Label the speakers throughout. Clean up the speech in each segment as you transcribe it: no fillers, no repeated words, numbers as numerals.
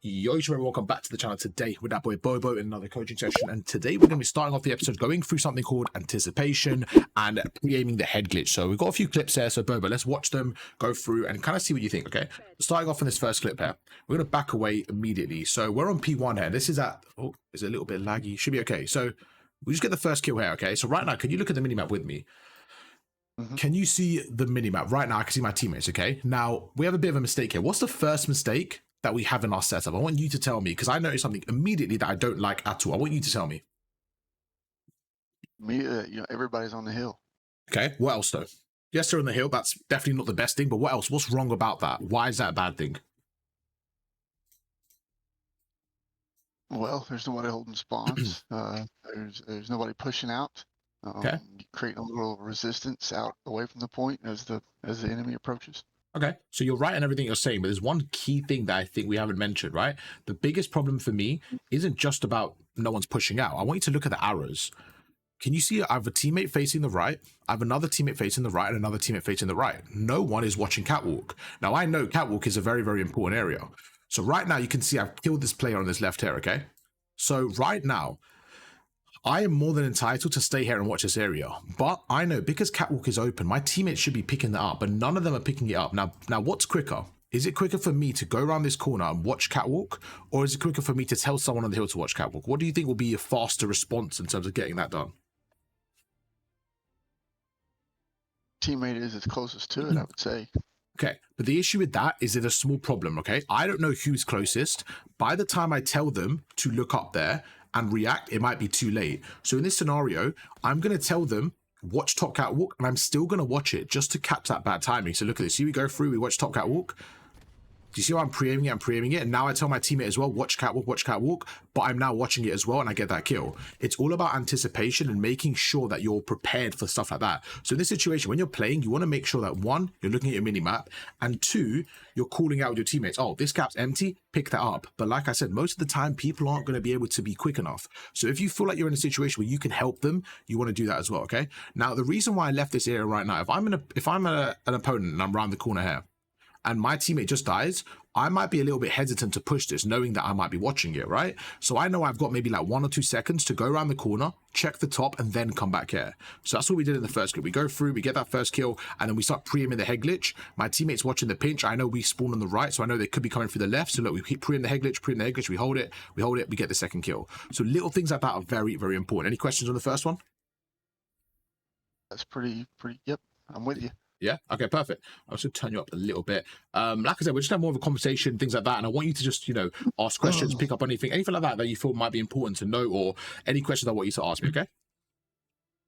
Speaker 1: Yo, everyone, welcome back to the channel. Today with that boy Bobo in another coaching session, and today we're going to be starting off the episode going through something called anticipation and pre-aiming the head glitch. So we've got a few clips here, so Bobo, let's watch them, go through and kind of see what you think. Okay, starting off in this first clip here, we're going to back away immediately. So we're on P1 here. This is at, oh, is it a little bit laggy? Should be okay. So we just get the first kill here. Okay, so right now, can you look at the minimap with me? Can you see the minimap right now? I can see my teammates. Okay, now we have a bit of a mistake here. What's the first mistake that we have in our setup? I want you to tell me, because I noticed something immediately that I don't like at all. I want you to tell me.
Speaker 2: Everybody's on the hill.
Speaker 1: Okay, what else though? Yes, they're on the hill. That's definitely not the best thing, but what else? What's wrong about that? Why is that a bad thing?
Speaker 2: Well, there's nobody holding spawns. There's nobody pushing out.
Speaker 1: Okay.
Speaker 2: Creating a little resistance out away from the point as the enemy approaches.
Speaker 1: Okay, so you're right in everything you're saying, but there's one key thing that I think we haven't mentioned, right? The biggest problem for me isn't just about no one's pushing out. I want you to look at the arrows. Can you see I have a teammate facing the right, I have another teammate facing the right, and another teammate facing the right. No one is watching catwalk. Now, I know catwalk is a very, very important area. So right now, you can see I've killed this player on this left here, okay? So right now, I am more than entitled to stay here and watch this area, but I know because catwalk is open, my teammates should be picking that up, but none of them are picking it up. Now what's quicker? Is it quicker for me to go around this corner and watch catwalk, or is it quicker for me to tell someone on the hill to watch catwalk? What do you think will be a faster response in terms of getting that done?
Speaker 2: Teammate is as closest to it, I would say.
Speaker 1: Okay, but the issue with that is there's a small problem, okay? I don't know who's closest. By the time I tell them to look up there and react, it might be too late. So in this scenario, I'm going to tell them, watch top catwalk, and I'm still going to watch it just to catch that bad timing. So look at this. Here we go through, we watch top catwalk. Do you see how I'm pre-aiming it? I'm pre-aiming it. And now I tell my teammate as well, watch catwalk, but I'm now watching it as well and I get that kill. It's all about anticipation and making sure that you're prepared for stuff like that. So in this situation, when you're playing, you want to make sure that one, you're looking at your mini-map, and two, you're calling out with your teammates. Oh, this gap's empty, pick that up. But like I said, most of the time, people aren't going to be able to be quick enough. So if you feel like you're in a situation where you can help them, you want to do that as well, okay? Now, the reason why I left this area right now, if I'm an opponent and I'm around the corner here, and my teammate just dies, I might be a little bit hesitant to push this, knowing that I might be watching it, right? So I know I've got maybe like 1 or 2 seconds to go around the corner, check the top, and then come back here. So that's what we did in the first clip. We go through, we get that first kill, and then we start pre-aiming the head glitch. My teammate's watching the pinch. I know we spawn on the right, so I know they could be coming through the left. So look, we keep pre-aiming the head glitch, we hold it, we get the second kill. So little things like that are very, very important. Any questions on the first one?
Speaker 2: That's pretty, yep, I'm with you.
Speaker 1: Yeah. Okay. Perfect. I'll just turn you up a little bit. Like I said, we're just have more of a conversation, things like that, and I want you to just, ask questions, pick up anything like that that you feel might be important to know, or any questions I want you to ask me. Okay.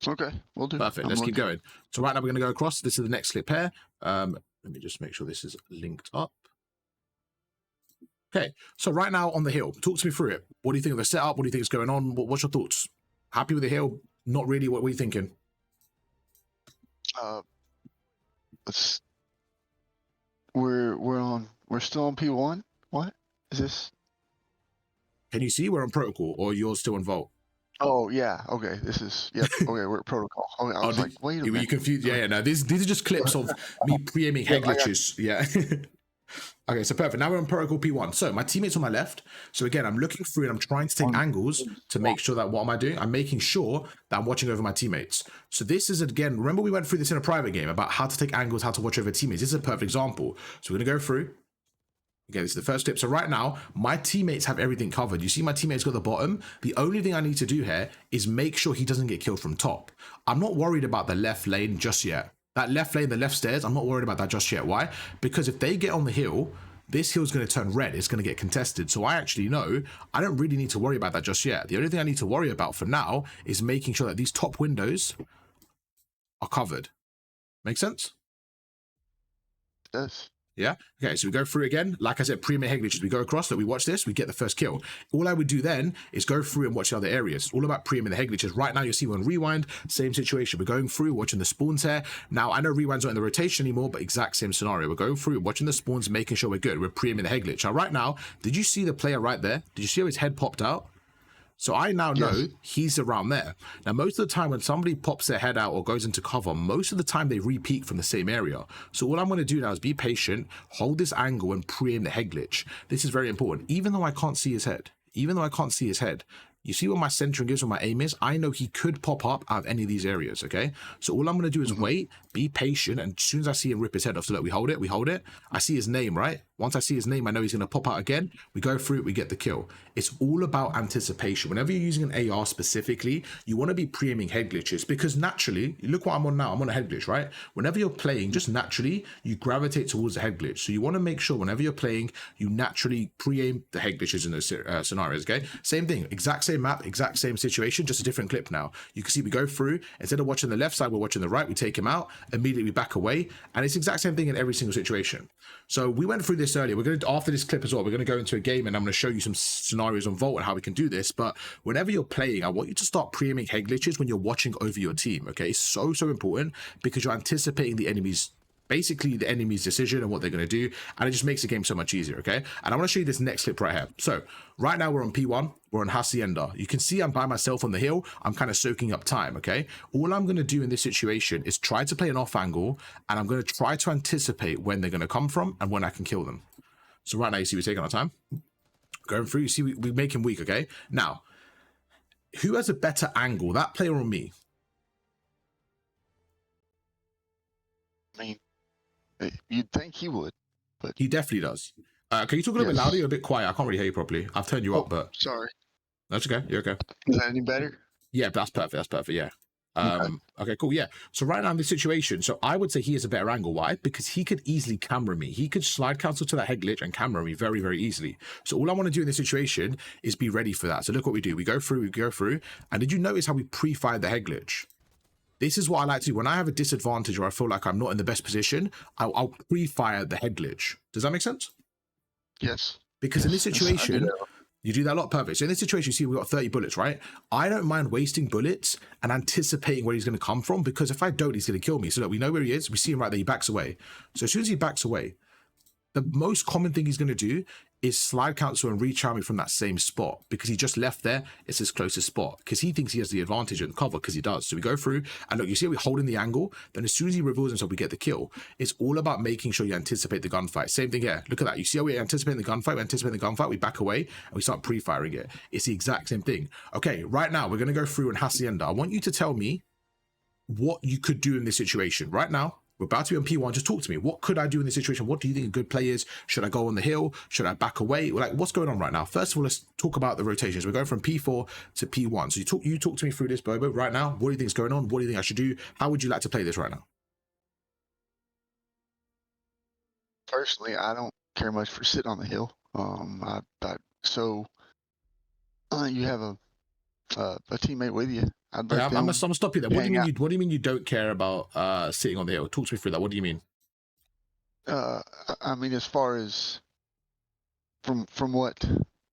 Speaker 2: Okay, we'll do.
Speaker 1: Perfect. Let's keep going. So right now we're going to go across. This is the next clip here. Let me just make sure this is linked up. Okay. So right now on the hill, talk to me through it. What do you think of the setup? What do you think is going on? What's your thoughts? Happy with the hill? Not really. What were you thinking?
Speaker 2: We're still on P1. What is this?
Speaker 1: Can you see we're on protocol, or you're still in vault?
Speaker 2: Oh yeah, okay. This is okay. We're at protocol. Okay, I was like, wait a minute.
Speaker 1: Were you confused? Yeah. No, these are just clips of me pre-aiming head glitches. Yeah. Okay, so perfect. Now we're on protocol P1. So my teammate's on my left. So again, I'm looking through and I'm trying to take angles to make sure that what am I doing? I'm making sure that I'm watching over my teammates. So this is, again, remember we went through this in a private game about how to take angles, how to watch over teammates. This is a perfect example. So we're going to go through. Okay, this is the first tip. So right now, my teammates have everything covered. You see my teammates got the bottom. The only thing I need to do here is make sure he doesn't get killed from top. I'm not worried about the left lane just yet. That left lane, the left stairs, I'm not worried about that just yet. Why? Because if they get on the hill, this hill's going to turn red. It's going to get contested. So I actually know I don't really need to worry about that just yet. The only thing I need to worry about for now is making sure that these top windows are covered. Make sense?
Speaker 2: Yes.
Speaker 1: Yeah. Okay. So we go through again. Like I said, pre-aim head glitches. We go across that. We watch this. We get the first kill. All I would do then is go through and watch the other areas. It's all about pre-aiming the head glitches. Right now, you'll see on rewind, same situation. We're going through, watching the spawns here. Now I know rewind's not in the rotation anymore, but exact same scenario. We're going through, watching the spawns, making sure we're good. We're pre-aiming the head glitch. Now, right now, did you see the player right there? Did you see how his head popped out? So I now know
Speaker 2: Yes.
Speaker 1: he's around there. Now, most of the time when somebody pops their head out or goes into cover, most of the time they re-peek from the same area. So all I'm going to do now is be patient, hold this angle and pre-aim the head glitch. This is very important. Even though I can't see his head, you see what my centering is, what my aim is? I know he could pop up out of any of these areas, okay? So all I'm going to do is wait, be patient, and as soon as I see him rip his head off, so look, we hold it. I see his name, right? Once I see his name, I know he's going to pop out again. We go through it, we get the kill. It's all about anticipation. Whenever you're using an AR specifically, you want to be pre-aiming head glitches because naturally, look what I'm on now. I'm on a head glitch, right? Whenever you're playing, just naturally, you gravitate towards the head glitch. So you want to make sure whenever you're playing, you naturally pre-aim the head glitches in those scenarios, okay? Same thing, exact same map, exact same situation, just a different clip now. You can see we go through, instead of watching the left side, we're watching the right, we take him out, immediately we back away, and it's the exact same thing in every single situation. So we went through this earlier. We're going to, after this clip as well, we're going to go into a game and I'm going to show you some scenarios on Vault and how we can do this. But whenever you're playing, I want you to start pre-aiming head glitches when you're watching over your team, okay? It's so important because you're anticipating the enemy's decision and what they're going to do, and it just makes the game so much easier, okay? And I want to show you this next clip right here. So right now we're on P1, we're on Hacienda. You can see I'm by myself on the hill. I'm kind of soaking up time, okay? All I'm going to do in this situation is try to play an off angle, and I'm going to try to anticipate when they're going to come from and when I can kill them. So right now you see we're taking our time, going through, you see we make him weak, okay? Now, who has a better angle, that player or me?
Speaker 2: I mean, you'd think he would, but
Speaker 1: He definitely does. Can you talk a little bit louder? You're a bit quiet. I can't really hear you properly. I've turned you up, but
Speaker 2: sorry.
Speaker 1: that's okay. You're okay.
Speaker 2: Is that any better?
Speaker 1: Yeah, that's perfect. That's perfect. Yeah.
Speaker 2: Okay.
Speaker 1: Okay, cool. Yeah. So right now in this situation, so I would say he has a better angle. Why? Because he could easily camera me. He could slide cancel to that head glitch and camera me very, very easily. So all I want to do in this situation is be ready for that. So look what we do. We go through. And did you notice how we pre-fired the head glitch? This is what I like to do. When I have a disadvantage or I feel like I'm not in the best position, I'll pre-fire the head glitch. Does that make sense?
Speaker 2: Yes.
Speaker 1: Because in this
Speaker 2: Yes, I do
Speaker 1: situation,
Speaker 2: that.
Speaker 1: you do that a lot. Perfect. So in this situation, you see we've got 30 bullets, right? I don't mind wasting bullets and anticipating where he's going to come from, because if I don't, he's going to kill me. So look, we know where he is. We see him right there. He backs away. So as soon as he backs away, the most common thing he's going to do is slide cancel and reach out me from that same spot, because he just left there. It's his closest spot because he thinks he has the advantage in cover, because he does. So we go through and look, you see how we're holding the angle. Then as soon as he reveals himself, we get the kill. It's all about making sure you anticipate the gunfight. Same thing here. Look at that. You see how we're anticipating the gunfight? We back away and we start pre-firing it. It's the exact same thing. Okay, right now we're going to go through in Hacienda. I want you to tell me what you could do in this situation. Right now, we're about to be on P1. Just talk to me. What could I do in this situation? What do you think a good play is? Should I go on the hill? Should I back away? Like, what's going on right now? First of all, let's talk about the rotations. We're going from P4 to P1. So you talk to me through this, Bobo, right now. What do you think is going on? What do you think I should do? How would you like to play this right now?
Speaker 2: Personally, I don't care much for sitting on the hill. You have a teammate with you. I'd
Speaker 1: Okay,
Speaker 2: like
Speaker 1: I'm gonna stop you there. What do you mean?
Speaker 2: hang
Speaker 1: What do you mean you don't care about sitting on the hill? Talk to me through that. What do you mean?
Speaker 2: I mean, as far as from what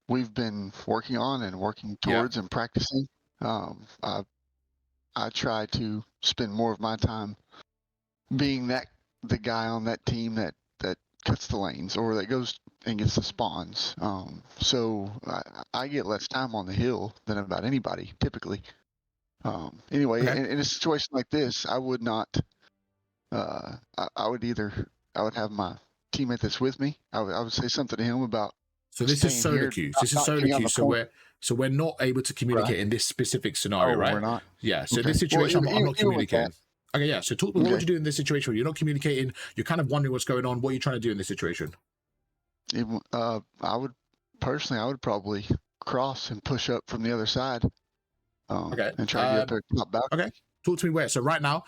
Speaker 2: we've been working on and working towards and practicing, I try to spend more of my time being the guy on that team that cuts the lanes or that goes and gets the spawns. So I get less time on the hill than about anybody typically. Anyway,
Speaker 1: Okay.
Speaker 2: in a situation like this, I would not. I would have my teammate that's with me. I would say something to him about.
Speaker 1: So this is
Speaker 2: staying
Speaker 1: solo
Speaker 2: here,
Speaker 1: queue.
Speaker 2: not-
Speaker 1: This is
Speaker 2: not
Speaker 1: solo
Speaker 2: getting on
Speaker 1: queue.
Speaker 2: the
Speaker 1: So
Speaker 2: point.
Speaker 1: we're not able to communicate
Speaker 2: Right.
Speaker 1: in this specific scenario,
Speaker 2: Oh,
Speaker 1: right?
Speaker 2: we're not.
Speaker 1: Yeah. So
Speaker 2: Okay.
Speaker 1: this situation,
Speaker 2: Well,
Speaker 1: I'm not
Speaker 2: even with
Speaker 1: communicating. Okay, yeah. So talk. What would
Speaker 2: Okay.
Speaker 1: you do in this situation where you're not communicating? You're kind of wondering what's going on. What are you trying to do in this situation?
Speaker 2: I would probably cross and push up from the other side.
Speaker 1: Okay.
Speaker 2: And try to get up there top back.
Speaker 1: Okay. Talk to me where. So right now,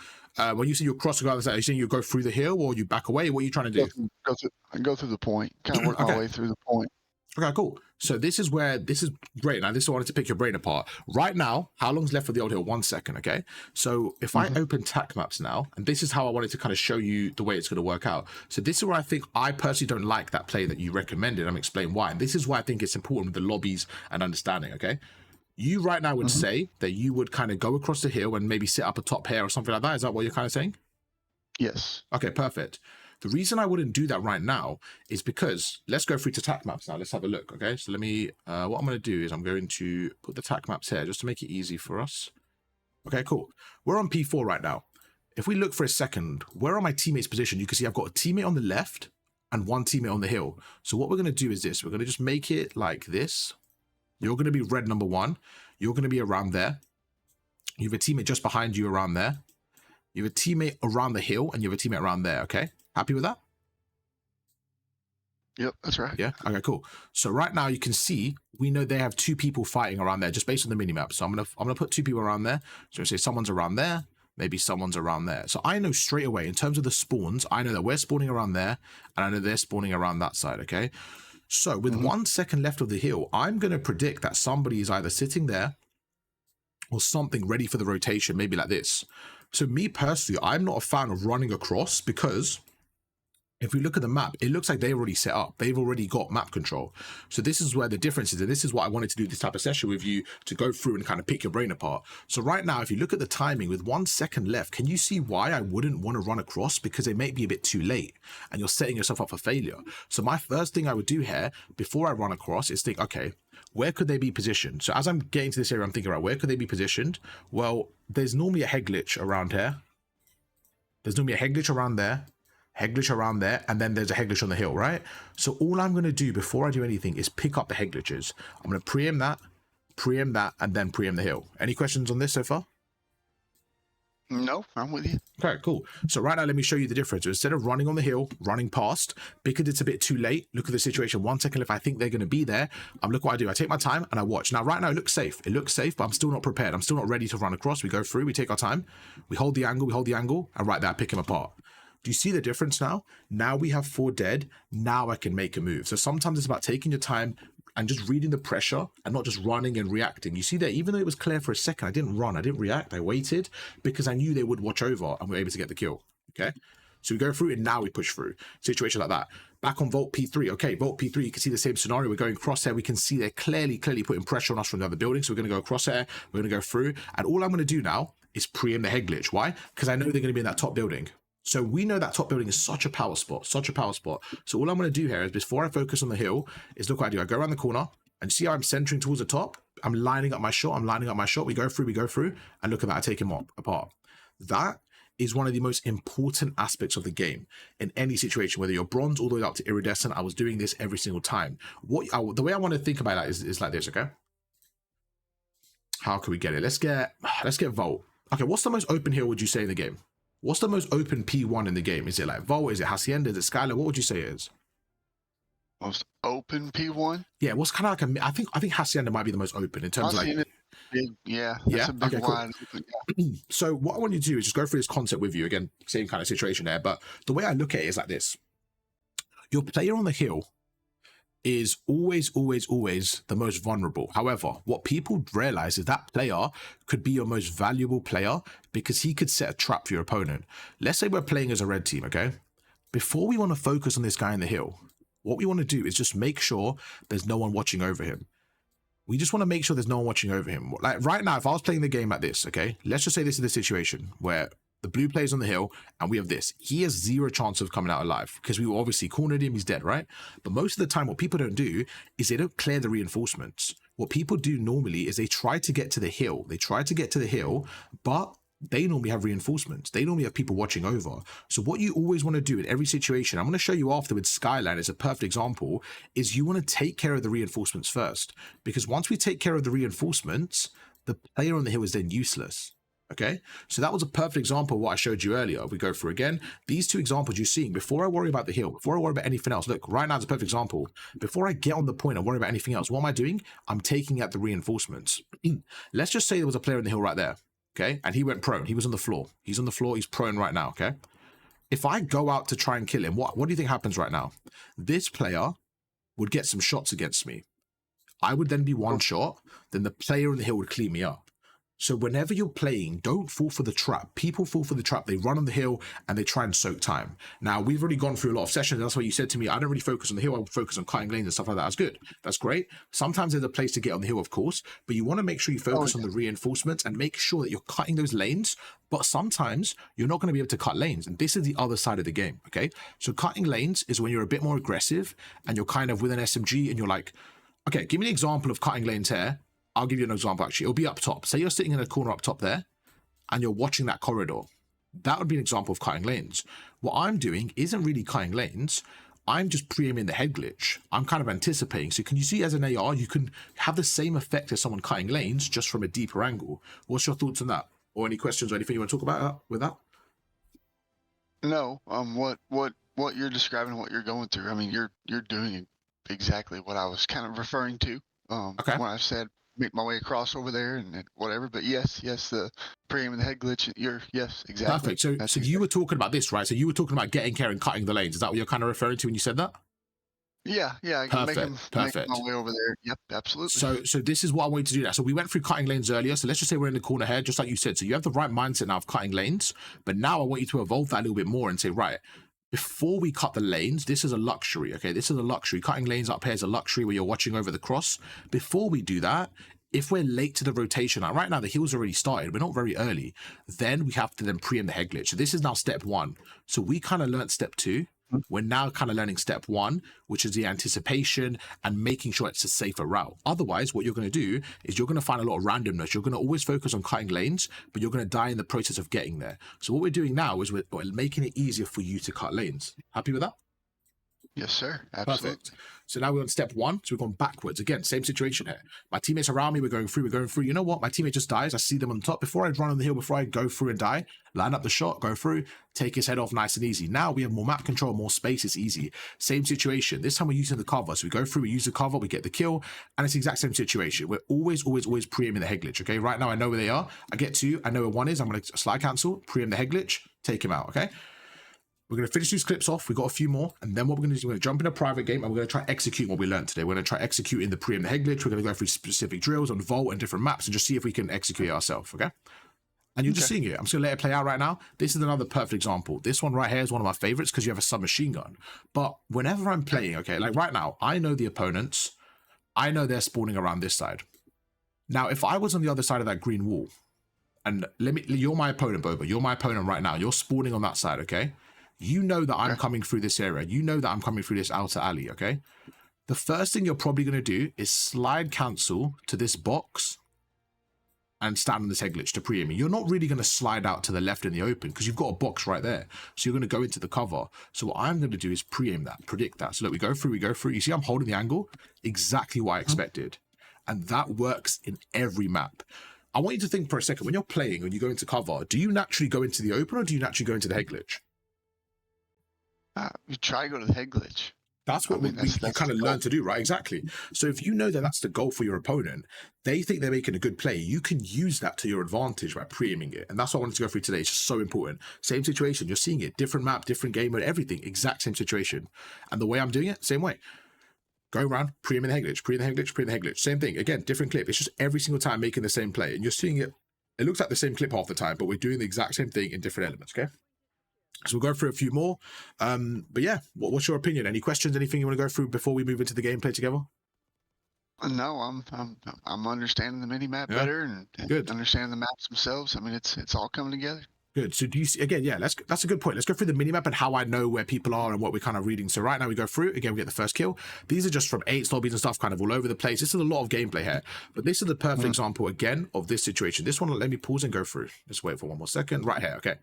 Speaker 1: when you say you're crossing the other side, are you saying you go through the hill or you back away? What are you trying to do?
Speaker 2: Go through the point. Kind of work
Speaker 1: Okay.
Speaker 2: my way through the point.
Speaker 1: Okay, cool. So this is great. Now, this is I wanted to pick your brain apart. Right now, how long's left for the old hill? 1 second, okay? So if I open TAC maps now, and this is how I wanted to kind of show you the way it's going to work out. So this is where I think I personally don't like that play that you recommended. I'm going to explain why. And this is why I think it's important with the lobbies and understanding, okay? You right now would say that you would kind of go across the hill and maybe sit up a top here or something like that. Is that what you're kind of saying?
Speaker 2: Yes.
Speaker 1: Okay, perfect. The reason I wouldn't do that right now is because let's go through to tac maps now. Let's have a look. Okay, so let me, what I'm going to do is I'm going to put the tac maps here just to make it easy for us. Okay, cool. We're on P4 right now. If we look for a second, where are my teammates positioned? You can see I've got a teammate on the left and one teammate on the hill. So what we're going to do is this. We're going to just make it like this. You're going to be red number 1. You're going to be around there. You have a teammate just behind you around there. You have a teammate around the hill, and you have a teammate around there, okay? Happy with that?
Speaker 2: Yep, that's right.
Speaker 1: Yeah, okay, cool. So right now you can see, we know they have 2 people fighting around there just based on the minimap. So I'm gonna put 2 people around there. So say someone's around there, maybe someone's around there. So I know straight away, in terms of the spawns, I know that we're spawning around there, and I know they're spawning around that side, okay? So with 1 second left of the hill, I'm gonna predict that somebody is either sitting there or something ready for the rotation, maybe like this. So me personally, I'm not a fan of running across because if we look at the map, it looks like they already set up. They've already got map control. So this is where the difference is. And this is what I wanted to do this type of session with you, to go through and kind of pick your brain apart. So right now, if you look at the timing with 1 second left, can you see why I wouldn't want to run across? Because it may be a bit too late and you're setting yourself up for failure. So my first thing I would do here before I run across is think, okay, where could they be positioned? So as I'm getting to this area, I'm thinking, right, where could they be positioned? Well, there's normally a head glitch around here. There's normally a head glitch around there. Head glitch around there, and then there's a head glitch on the hill, right? So all I'm going to do before I do anything is pick up the head glitches. I'm going to preempt that, and then preempt the hill. Any questions on this so far?
Speaker 2: No, I'm with you.
Speaker 1: Okay, cool. So right now, let me show you the difference. So instead of running on the hill, running past, because it's a bit too late, look at the situation. 1 second, if I think they're going to be there, look what I do. I take my time and I watch. Now, right now, it looks safe. It looks safe, but I'm still not prepared. I'm still not ready to run across. We go through, we take our time, we hold the angle, and right there, I pick him apart. Do you see the difference now? Now we have 4 dead. Now I can make a move. So sometimes it's about taking your time and just reading the pressure and not just running and reacting. You see there, even though it was clear for a second, I didn't run, I didn't react, I waited because I knew they would watch over and we were able to get the kill, okay? So we go through and now we push through. Situation like that. Back on Vault P3. Okay, Vault P3, you can see the same scenario. We're going across there. We can see they're clearly putting pressure on us from the other building. So we're going to go across there. We're going to go through. And all I'm going to do now is preempt the head glitch. Why? Because I know they're going to be in that top building. So we know that top building is such a power spot, such a power spot. So all I'm going to do here is, before I focus on the hill, is look what I do. I go around the corner and see how I'm centering towards the top. I'm lining up my shot. We go through, and look at that. I take him apart. That is one of the most important aspects of the game in any situation, whether you're bronze all the way up to iridescent. I was doing this every single time. The way I want to think about that is like this, okay? How can we get it? Let's get Vault. Okay, what's the most open hill would you say in the game? What's the most open P1 in the game? Is it like Vault? Is it Hacienda? Is it Skylar? What would you say it is?
Speaker 2: Most open P1?
Speaker 1: Yeah, what's kind of like I think Hacienda might be the most open in terms of like...
Speaker 2: Big, yeah, that's a big
Speaker 1: okay,
Speaker 2: wide.
Speaker 1: Cool. Yeah. So what I want you to do is just go through this concept with you. Again, same kind of situation there. But the way I look at it is like this. Your player on the hill is always the most vulnerable. However, what people realize is that player could be your most valuable player because he could set a trap for your opponent. Let's say we're playing as a red team, okay? Before we want to focus on this guy in the hill, what we want to do is just make sure there's no one watching over him. We just want to make sure there's no one watching over him. Like right now, if I was playing the game like this, okay? Let's just say this is the situation where the blue player's on the hill and we have this. He has 0 chance of coming out alive because we obviously cornered him. He's dead, right? But most of the time, what people don't do is they don't clear the reinforcements. What people do normally is they try to get to the hill. But they normally have reinforcements. They normally have people watching over. So what you always want to do in every situation, I'm going to show you after with Skyline as a perfect example, is you want to take care of the reinforcements first. Because once we take care of the reinforcements, the player on the hill is then useless. Okay, so that was a perfect example of what I showed you earlier. We go through again. These 2 examples you're seeing, before I worry about the hill, before I worry about anything else, look, right now it's a perfect example. Before I get on the point and worry about anything else, what am I doing? I'm taking out the reinforcements. Let's just say there was a player on the hill right there, okay? And he went prone. He was on the floor. He's on the floor. He's prone right now, okay? If I go out to try and kill him, what do you think happens right now? This player would get some shots against me. I would then be one shot. Then the player on the hill would clean me up. So whenever you're playing, don't fall for the trap. People fall for the trap. They run on the hill and they try and soak time. Now, we've already gone through a lot of sessions. That's why you said to me, I don't really focus on the hill. I focus on cutting lanes and stuff like that. That's good. That's great. Sometimes there's a place to get on the hill, of course, but you want to make sure you focus on the reinforcements and make sure that you're cutting those lanes. But sometimes you're not going to be able to cut lanes. And this is the other side of the game, okay? So cutting lanes is when you're a bit more aggressive and you're kind of with an SMG and you're like, okay, give me an example of cutting lanes here. I'll give you an example, actually. It'll be up top. Say you're sitting in a corner up top there, and you're watching that corridor. That would be an example of cutting lanes. What I'm doing isn't really cutting lanes. I'm just pre-aiming the head glitch. I'm kind of anticipating. So can you see as an AR, you can have the same effect as someone cutting lanes, just from a deeper angle. What's your thoughts on that? Or any questions or anything you want to talk about with that?
Speaker 2: No, what you're describing, what you're going through. I mean, you're doing exactly what I was kind of referring to.
Speaker 1: Okay.
Speaker 2: When I said make my way across over there and whatever. But yes, the pre-aim and the head glitch. Yes, exactly.
Speaker 1: Perfect. So
Speaker 2: exactly.
Speaker 1: You were talking about this, right? So you were talking about getting care and cutting the lanes. Is that what you're kind of referring to when you said that?
Speaker 2: Yeah. I can make my way over there. Yep, absolutely.
Speaker 1: So this is what I want you to do now. So we went through cutting lanes earlier. So let's just say we're in the corner here, just like you said. So you have the right mindset now of cutting lanes, but now I want you to evolve that a little bit more and say, right, before we cut the lanes, this is a luxury, okay? This is a luxury. Cutting lanes up here is a luxury where you're watching over the cross. Before we do that, if we're late to the rotation, like right now the heal's already started, we're not very early, then we have to then preempt the head glitch. So this is now step one. So we kind of learned step two. We're now kind of learning step one, which is the anticipation and making sure it's a safer route. Otherwise, what you're going to do is you're going to find a lot of randomness. You're going to always focus on cutting lanes, but you're going to die in the process of getting there. So what we're doing now is we're making it easier for you to cut lanes. Happy with that?
Speaker 2: Yes, sir. Absolutely.
Speaker 1: Perfect. So now we're on step one. So we've gone backwards. Again, same situation here. My teammates around me, we're going through. You know what? My teammate just dies. I see them on top. Before I run on the hill, before I go through and die, line up the shot, go through, take his head off nice and easy. Now we have more map control, more space. It's easy. Same situation. This time we're using the cover. So we go through, we use the cover, we get the kill, and it's the exact same situation. We're always pre-aiming the head glitch, okay? Right now I know where they are. I get two. I know where one is. I'm going to slide cancel, pre-aim the head glitch, take him out, okay? We're going to finish these clips off. We've got a few more. And then what we're going to do is we're going to jump in a private game and we're going to try execute what we learned today. We're going to try executing the pre-aim the head glitch. We're going to go through specific drills on Vault and different maps and just see if we can execute it ourselves, okay? And you're just seeing it. I'm just going to let it play out right now. This is another perfect example. This one right here is one of my favorites because you have a submachine gun. But whenever I'm playing, okay, like right now, I know the opponents. I know they're spawning around this side. Now, if I was on the other side of that green wall, and you're my opponent, Boba. You're my opponent right now. You're spawning on that side, okay? You know that I'm coming through this area. You know that I'm coming through this outer alley, okay? The first thing you're probably going to do is slide cancel to this box and stand on this head glitch to pre-aim. You're not really going to slide out to the left in the open because you've got a box right there. So you're going to go into the cover. So what I'm going to do is pre-aim that, predict that. So look, we go through. You see I'm holding the angle? Exactly what I expected. And that works in every map. I want you to think for a second, when you're playing, when you go into cover, do you naturally go into the open or do you naturally go into the head glitch?
Speaker 2: You try to go to the head glitch.
Speaker 1: That's what you kind of learn to do, right? Exactly. So if you know that that's the goal for your opponent, they think they're making a good play. You can use that to your advantage by pre-aiming it. And that's what I wanted to go through today. It's just so important. Same situation. You're seeing it. Different map, different game mode, everything. Exact same situation. And the way I'm doing it, same way. Go around, pre-aim the head glitch, pre-aim the head glitch, pre-aim the head glitch. Same thing. Again, different clip. It's just every single time making the same play. And you're seeing it. It looks like the same clip half the time, but we're doing the exact same thing in different elements, okay? So we'll go through a few more. But yeah, what's your opinion? Any questions? Anything you want to go through before we move into the gameplay together?
Speaker 2: No, I'm understanding the mini map better and
Speaker 1: good.
Speaker 2: Understanding the maps themselves. I mean, it's all coming together.
Speaker 1: Good. So do you see, again, yeah, that's a good point. Let's go through the minimap and how I know where people are and what we're kind of reading. So right now we go through, again, we get the first kill. These are just from 8 lobbies and stuff kind of all over the place. This is a lot of gameplay here, but this is the perfect example again of this situation. This one, let me pause and go through. Let's wait for one more second. Right here. Okay.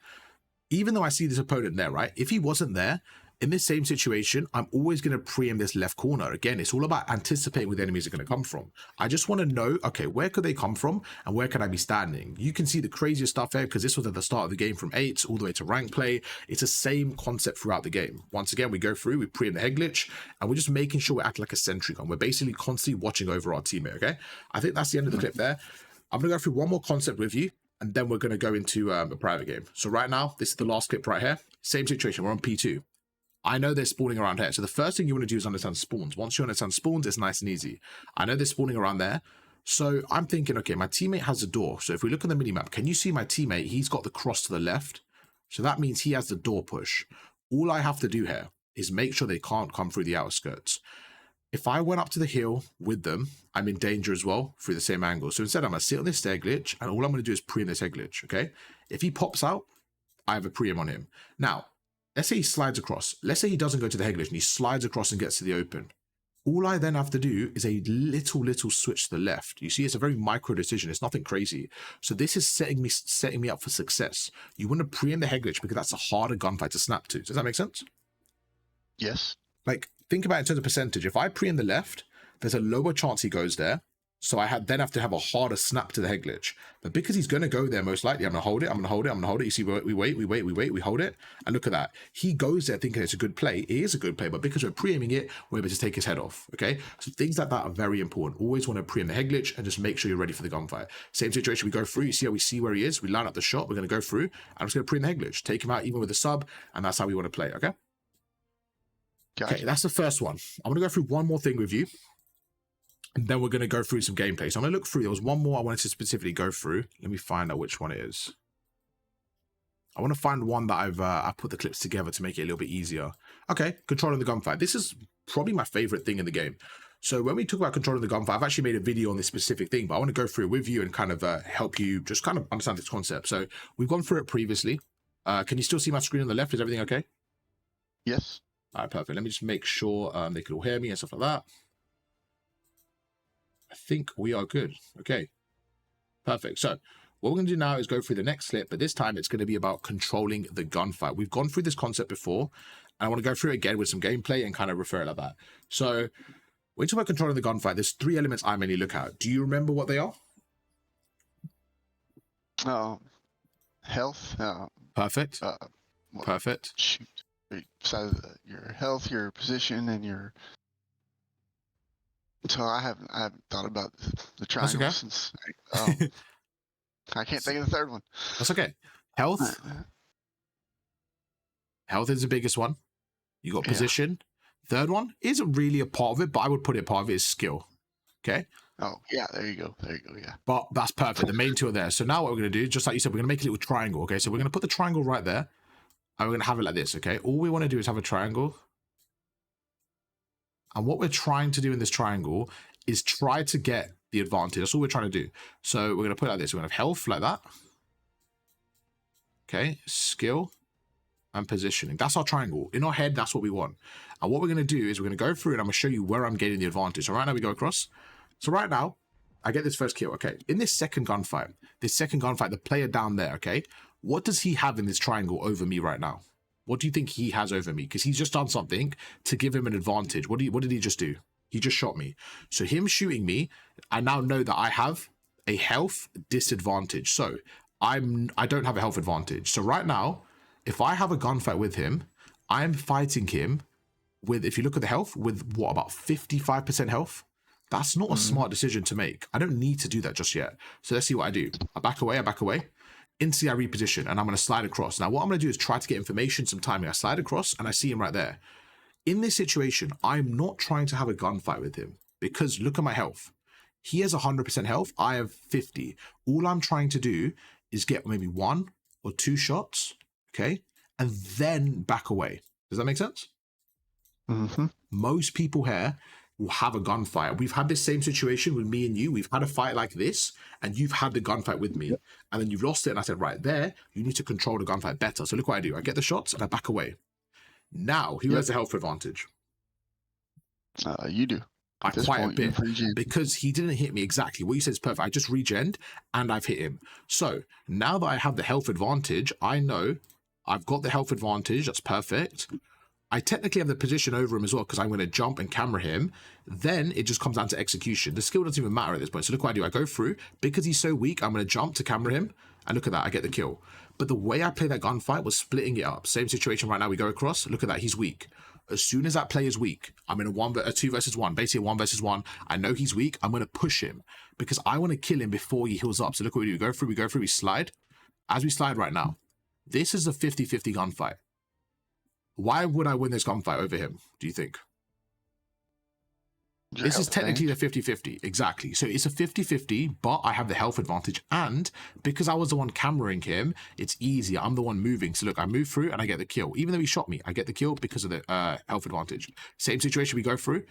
Speaker 1: Even though I see this opponent there, right? If he wasn't there, in this same situation, I'm always going to pre-aim this left corner. Again, it's all about anticipating where the enemies are going to come from. I just want to know, okay, where could they come from and where can I be standing? You can see the craziest stuff there because this was at the start of the game from 8 all the way to rank play. It's the same concept throughout the game. Once again, we go through, we pre-aim the head glitch, and we're just making sure we're acting like a sentry gun. We're basically constantly watching over our teammate, okay? I think that's the end of the clip there. I'm going to go through one more concept with you, and then we're going to go into a private game. So right now, this is the last clip right here. Same situation. We're on P2. I know they're spawning around here. So the first thing you want to do is understand spawns. Once you understand spawns, it's nice and easy. I know they're spawning around there. So I'm thinking, okay, my teammate has a door. So if we look at the minimap, can you see my teammate? He's got the cross to the left. So that means he has the door push. All I have to do here is make sure they can't come through the outskirts. If I went up to the hill with them, I'm in danger as well through the same angle. So instead, I'm going to sit on this egg glitch, and all I'm going to do is pre-em this egg glitch, okay? If he pops out, I have a pre-em on him. Now, let's say he slides across. Let's say he doesn't go to the egg glitch, and he slides across and gets to the open. All I then have to do is a little switch to the left. You see, it's a very micro decision. It's nothing crazy. So this is setting me up for success. You want to pre-em the egg glitch because that's a harder gunfight to snap to. Does that make sense?
Speaker 2: Yes.
Speaker 1: Like, think about it in terms of percentage. If I pre-em the left, there's a lower chance he goes there. So I then have to have a harder snap to the head glitch. But because he's going to go there most likely, I'm going to hold it, I'm going to hold it, I'm going to hold it. You see, we wait, we hold it. And look at that. He goes there thinking it's a good play. It is a good play, but because we're pre-aiming it, we're able to take his head off, okay? So things like that are very important. Always want to pre-aim the head glitch and just make sure you're ready for the gunfight. Same situation, we go through, you see how we see where he is, we line up the shot, we're going to go through, and I'm just going to pre-aim the head glitch, take him out even with a sub, and that's how we want to play, okay?
Speaker 2: Gotcha.
Speaker 1: Okay, that's the first one. I'm going to go through one more thing with you. And then we're going to go through some gameplay. So I'm going to look through. There was one more I wanted to specifically go through. Let me find out which one it is. I want to find one that I put the clips together to make it a little bit easier. Okay, controlling the gunfight. This is probably my favorite thing in the game. So when we talk about controlling the gunfight, I've actually made a video on this specific thing, but I want to go through it with you and kind of help you just kind of understand this concept. So we've gone through it previously. Can you still see my screen on the left? Is everything okay?
Speaker 2: Yes.
Speaker 1: All right, perfect. Let me just make sure they can all hear me and stuff like that. I think we are good. Okay, perfect. So what we're going to do now is go through the next clip, but this time it's going to be about controlling the gunfight. We've gone through this concept before, and I want to go through it again with some gameplay and kind of refer it like that. So when you talk about controlling the gunfight, there's three elements I mainly look at. Do you remember what they are?
Speaker 2: Health.
Speaker 1: Perfect. Perfect.
Speaker 2: Shoot. Besides your health, your position, and your. So I haven't thought about the triangle
Speaker 1: okay.
Speaker 2: since I can't think of the third one.
Speaker 1: That's okay. Health. Health is the biggest one. You got position. Yeah. Third one isn't really a part of it, but I would put it part of it is skill. Okay.
Speaker 2: Oh yeah, there you go. Yeah.
Speaker 1: But that's perfect. The main two are there. So now what we're going to do, just like you said, we're going to make a little triangle. Okay. So we're going to put the triangle right there, and we're going to have it like this. Okay. All we want to do is have a triangle. And what we're trying to do in this triangle is try to get the advantage. That's all we're trying to do. So we're going to put it like this. We're going to have health like that. Okay. Skill and positioning. That's our triangle. In our head, that's what we want. And what we're going to do is we're going to go through and I'm going to show you where I'm getting the advantage. So right now we go across. So right now, I get this first kill. Okay. In this second gunfight, the player down there, okay, what does he have in this triangle over me right now? What do you think he has over me? Because he's just done something to give him an advantage. What did he just do? He just shot me. So him shooting me, I now know that I have a health disadvantage. So I don't have a health advantage. So right now, if I have a gunfight with him, I'm fighting him with, if you look at the health, with what, about 55% health? That's not a smart decision to make. I don't need to do that just yet. So let's see what I do. I back away. Instantly I reposition and I'm going to slide across. Now what I'm going to do is try to get information, some timing. I slide across and I see him right there. In this situation, I'm not trying to have a gunfight with him because look at my health. He has 100% health. I have 50. All I'm trying to do is get maybe 1 or 2 shots, okay? And then back away. Does that make sense?
Speaker 2: Mm-hmm.
Speaker 1: Most people here will have a gunfight. We've had this same situation with me and you. We've had a fight like this, and you've had the gunfight with me, and then you've lost it. And I said, right there, you need to control the gunfight better. So look what I do. I get the shots and I back away. Now, who has the health advantage?
Speaker 2: You do.
Speaker 1: By quite a bit, because he didn't hit me exactly. What you said is perfect. I just regened and I've hit him. So now that I have the health advantage, I know I've got the health advantage. That's perfect. I technically have the position over him as well because I'm going to jump and camera him. Then it just comes down to execution. The skill doesn't even matter at this point. So look what I do. I go through. Because he's so weak, I'm going to jump to camera him. And look at that. I get the kill. But the way I play that gunfight was splitting it up. Same situation right now. We go across. Look at that. He's weak. As soon as that player is weak, I'm in a 2 versus 1. Basically a 1 versus 1. I know he's weak. I'm going to push him because I want to kill him before he heals up. So look what we do. We go through. We slide. As we slide right now, this is a 50-50 gunfight. Why would I win this gunfight over him, do you think?
Speaker 2: Your
Speaker 1: This is
Speaker 2: health
Speaker 1: technically
Speaker 2: advantage.
Speaker 1: the 50-50. Exactly. So it's a 50-50, but I have the health advantage. And because I was the one cameraing him, it's easier. I'm the one moving. So look, I move through and I get the kill. Even though he shot me, I get the kill because of the health advantage. Same situation, we go through,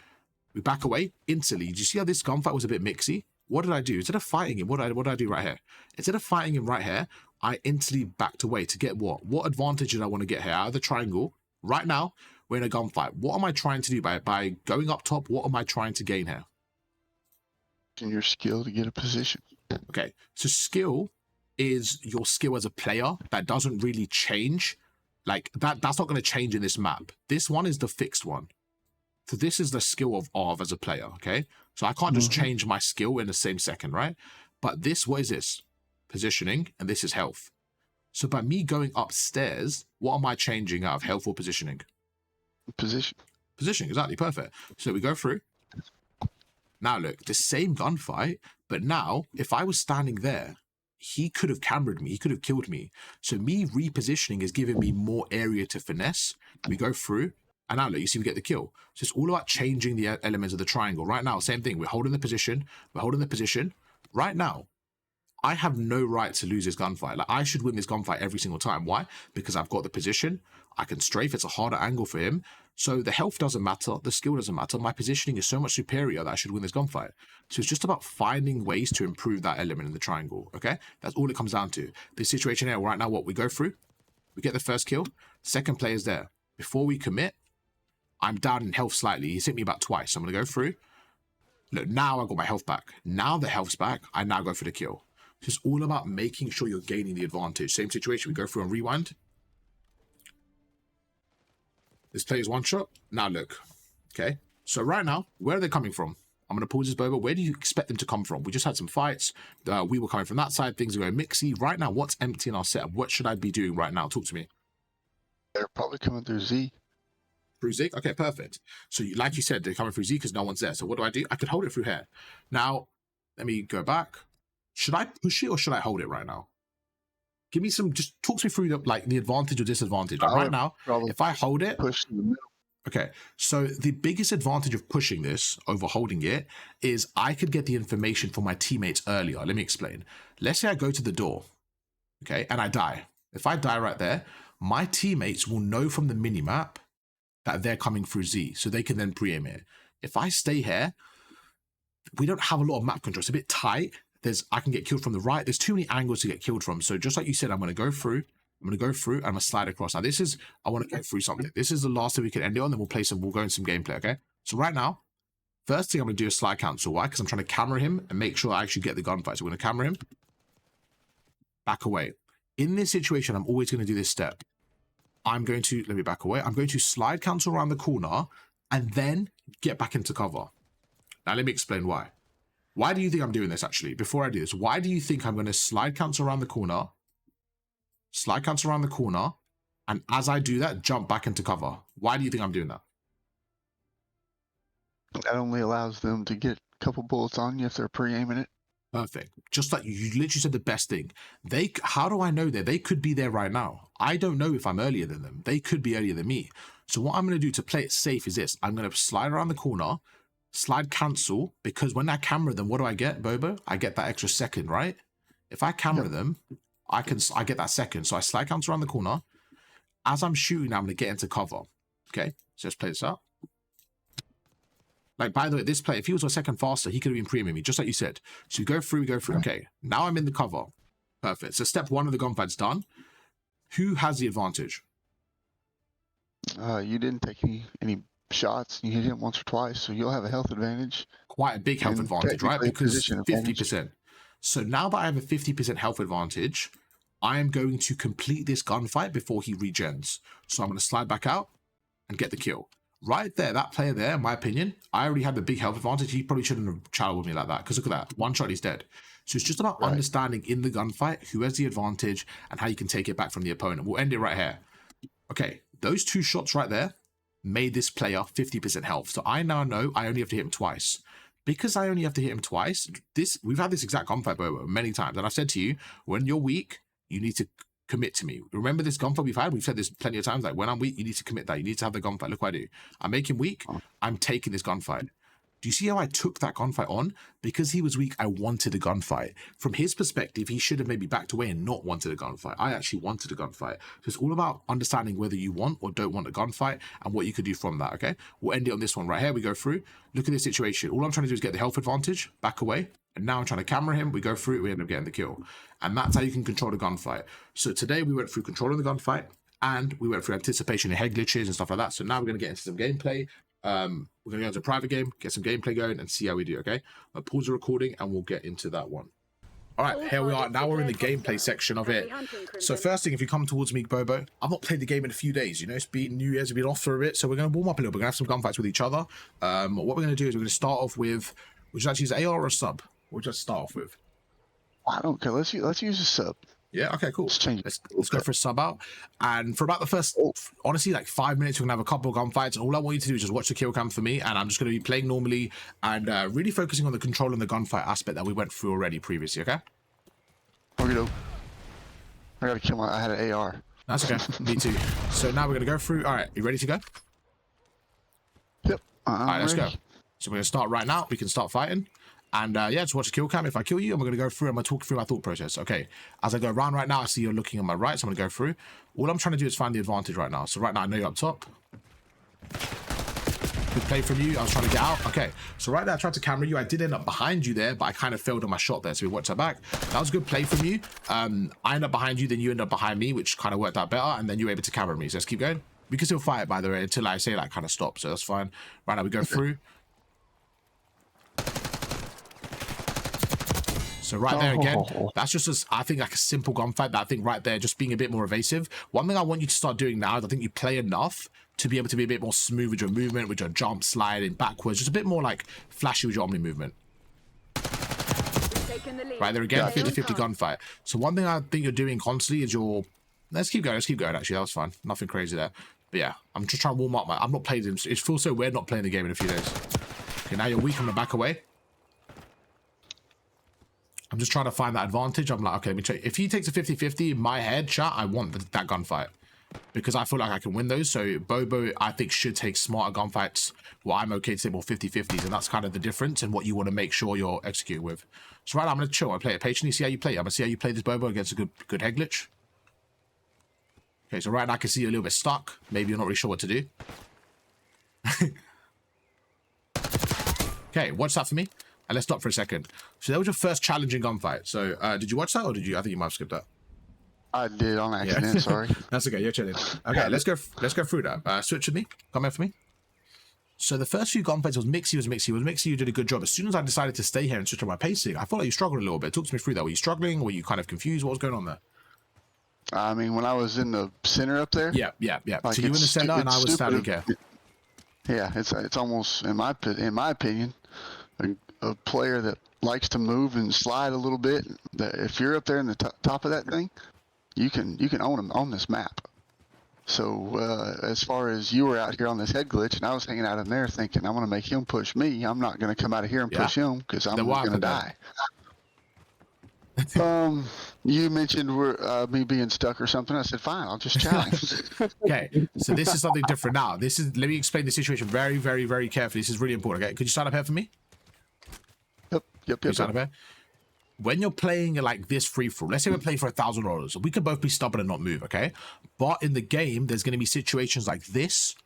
Speaker 1: we back away instantly. Do you see how this gunfight was a bit mixy? What did I do? Instead of fighting him, what did I do right here? Instead of fighting him right here, I instantly backed away to get what? What advantage did I want to get here? Out of the triangle, right now, we're in a gunfight. What am I trying to do by going up top? What am I trying to gain here?
Speaker 2: In your skill to get a position.
Speaker 1: Okay, so skill is your skill as a player that doesn't really change. Like that's not going to change in this map. This one is the fixed one. So this is the skill of Arv as a player, okay? So I can't just change my skill in the same second, right? But this, what is this? Positioning, and this is health. So by me going upstairs, what am I changing out of health or positioning?
Speaker 2: Position.
Speaker 1: Positioning, exactly, perfect. So we go through. Now look, the same gunfight, but now if I was standing there, he could have cambered me, he could have killed me. So me repositioning is giving me more area to finesse. We go through, and now look, you see we get the kill. So it's all about changing the elements of the triangle. Right now, same thing, we're holding the position, Right now, I have no right to lose this gunfight. Like, I should win this gunfight every single time. Why? Because I've got the position, I can strafe, it's a harder angle for him. So the health doesn't matter, the skill doesn't matter. My positioning is so much superior that I should win this gunfight. So it's just about finding ways to improve that element in the triangle, okay? That's all it comes down to. This situation here, right now, what we go through, we get the first kill, second player's there. Before we commit, I'm down in health slightly. He's hit me about twice. So I'm going to go through. Look, now I've got my health back. Now the health's back, I now go for the kill. It's all about making sure you're gaining the advantage. Same situation, we go through and rewind. This plays one shot. Now look, okay? So right now, where are they coming from? I'm going to pause this, Boba. Where do you expect them to come from? We just had some fights. We were coming from that side. Things are going mixy. Right now, what's empty in our setup? What should I be doing right now? Talk to me.
Speaker 2: They're probably coming through Z.
Speaker 1: Through Z? Okay, perfect. So like you said, they're coming through Z because no one's there. So what do? I could hold it through here. Now, let me go back. Should I push it or should I hold it right now? Give me some, just talk me through the advantage or disadvantage. Like right now, if I hold it,
Speaker 2: push in the middle.
Speaker 1: Okay, so the biggest advantage of pushing this over holding it is I could get the information from my teammates earlier. Let me explain. Let's say I go to the door, okay, and I die. If I die right there, my teammates will know from the minimap that they're coming through Z, so they can then pre-aim it. If I stay here, we don't have a lot of map control. It's a bit tight. I can get killed from the right. There's too many angles to get killed from. So just like you said, I'm going to go through. I'm going to go through and I'm going to slide across. Now I want to go through something. This is the last thing we can end it on, then we'll go in some gameplay, okay? So right now, first thing I'm going to do is slide cancel. Why? Because I'm trying to camera him and make sure I actually get the gunfight. So we're going to camera him, back away. In this situation, I'm always going to do this step. Let me back away. I'm going to slide cancel around the corner and then get back into cover. Now let me explain why. Why do you think I'm doing this, actually? Before I do this, why do you think I'm going to slide cancel around the corner, and as I do that, jump back into cover? Why do you think I'm doing that?
Speaker 2: That only allows them to get a couple bullets on you if they're pre-aiming it.
Speaker 1: Perfect. Just like you literally said the best thing. How do I know that? They could be there right now. I don't know if I'm earlier than them. They could be earlier than me. So what I'm going to do to play it safe is this. I'm going to slide around the corner, slide cancel, because when I camera them, what do I get, Bobo? I get that extra second, right? If I camera them, I get that second. So I slide cancel around the corner. As I'm shooting, I'm going to get into cover. Okay, so let's play this out. Like, by the way, this play, if he was a second faster, he could have been pre-aiming me, just like you said. So we go through. Okay, now I'm in the cover. Perfect. So step one of the gunfight's done. Who has the advantage?
Speaker 2: You didn't take any shots. You hit him once or twice, so you'll have a health advantage.
Speaker 1: Quite a big health advantage, right? Because 50%. So now that I have a 50% health advantage, I am going to complete this gunfight before he regens. So I'm going to slide back out and get the kill. Right there, that player there, in my opinion, I already had the big health advantage. He probably shouldn't have chatted with me like that, because look at that. One shot, he's dead. So it's just about understanding in the gunfight who has the advantage and how you can take it back from the opponent. We'll end it right here. Okay, those two shots right there made this player 50% health. So I now know I only have to hit him twice. Because I only have to hit him twice, we've had this exact gunfight, Bobo, many times. And I've said to you, when you're weak, you need to commit to me. Remember this gunfight we've had? We've said this plenty of times, like when I'm weak, you need to commit that. You need to have the gunfight. Look what I do. I make him weak. I'm taking this gunfight. Do you see how I took that gunfight on? Because he was weak, I wanted a gunfight. From his perspective, he should have maybe backed away and not wanted a gunfight. I actually wanted a gunfight. So it's all about understanding whether you want or don't want a gunfight and what you could do from that, okay? We'll end it on this one right here. We go through. Look at this situation. All I'm trying to do is get the health advantage, back away. And now I'm trying to camera him. We go through it. We end up getting the kill. And that's how you can control the gunfight. So today we went through controlling the gunfight and we went through anticipation and head glitches and stuff like that. So now we're going to get into some gameplay. We're going to go into a private game, get some gameplay going and see how we do, okay? I'll pause the recording and we'll get into that one. All right, here we are. Now we're in the gameplay section of it. So first thing, if you come towards me, Bobo, I've not played the game in a few days. You know, it's been New Year's, we've been off for a bit. So we're going to warm up a little bit. We're going to have some gunfights with each other. What we're going to do is we're going to start off with, would you actually use AR or a sub? We'll just start off with.
Speaker 2: I don't care. Let's use a sub.
Speaker 1: Yeah, okay, cool.
Speaker 2: Let's
Speaker 1: go for a sub out. And for about the first, honestly, like 5 minutes, we're going to have a couple of gunfights. And all I want you to do is just watch the kill cam for me. And I'm just going to be playing normally and really focusing on the control and the gunfight aspect that we went through already previously, okay?
Speaker 2: Okay, I got to kill I had an AR.
Speaker 1: That's okay. Me too. So now we're going to go through. All right, you ready to go?
Speaker 2: Yep.
Speaker 1: All right, let's go. So we're going to start right now. We can start fighting. And yeah, just watch the kill cam. If I kill you, I'm going to go through. I'm going to talk through my thought process. Okay. As I go around right now, I see you're looking on my right. So I'm going to go through. All I'm trying to do is find the advantage right now. So right now, I know you're up top. Good play from you. I was trying to get out. Okay. So right there, I tried to camera you. I did end up behind you there, but I kind of failed on my shot there. So we watched that back. That was a good play from you. I end up behind you, then you end up behind me, which kind of worked out better. And then you were able to camera me. So let's keep going. We can still fight, by the way, until I say like kind of stop. So that's fine. Right now, we go through. So right there again, that's just, I think, like a simple gunfight. That I think right there, just being a bit more evasive. One thing I want you to start doing now is I think you play enough to be able to be a bit more smooth with your movement, with your jump, sliding backwards, just a bit more like flashy with your omni movement. Right there again, 50-50 gunfight. So one thing I think you're doing constantly is let's keep going, actually, that was fun. Nothing crazy there. But yeah, I'm just trying to warm up. I'm not playing them. It feels so weird not playing the game in a few days. Okay, now you're weak on the back away. I'm just trying to find that advantage. I'm like, okay, let me check. If he takes a 50-50 in my head, chat, I want that gunfight. Because I feel like I can win those. So Bobo, I think, should take smarter gunfights. Well, I'm okay to take more 50-50s. And that's kind of the difference in what you want to make sure you're executing with. So right now, I'm going to chill. I play it patiently, see how you play. I'm going to see how you play this Bobo against a good head glitch. Okay, so right now I can see you're a little bit stuck. Maybe you're not really sure what to do. Okay, watch that for me. And let's stop for a second. So that was your first challenging gunfight. So did you watch that or did you? I think you might have skipped that.
Speaker 2: I did on accident. Yeah. Sorry.
Speaker 1: That's okay. You're chilling. Okay, let's go through that. Switch with me. Come here for me. So the first few gunfights was Mixy. You did a good job. As soon as I decided to stay here and switch on my pacing, I felt like you struggled a little bit. Talk to me through that. Were you struggling? Were you kind of confused? What was going on there?
Speaker 2: I mean, when I was in the center up there.
Speaker 1: Yeah. Like so you were in the center and I was standing here.
Speaker 2: Yeah, it's almost in my opinion. A player that likes to move and slide a little bit, that if you're up there in the top of that thing, you can own them on this map. So as far as you were out here on this head glitch and I was hanging out in there thinking I'm going to make him push me, I'm not going to come out of here and push him because I'm going to die. You mentioned me being stuck or something. I said, fine, I'll just challenge.
Speaker 1: Okay, so this is something different now. Let me explain the situation very, very, very carefully. This is really important. Okay, could you stand up here for me?
Speaker 2: Yep.
Speaker 1: When you're playing like this free for all, let's say we're playing for $1,000, we could both be stubborn and not move, okay? But in the game, there's going to be situations like this,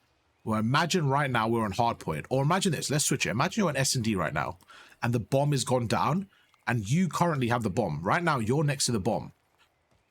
Speaker 1: where imagine right now we're on hardpoint, or imagine this, let's switch it. Imagine you're on S&D right now, and the bomb has gone down, and you currently have the bomb. Right now, you're next to the bomb.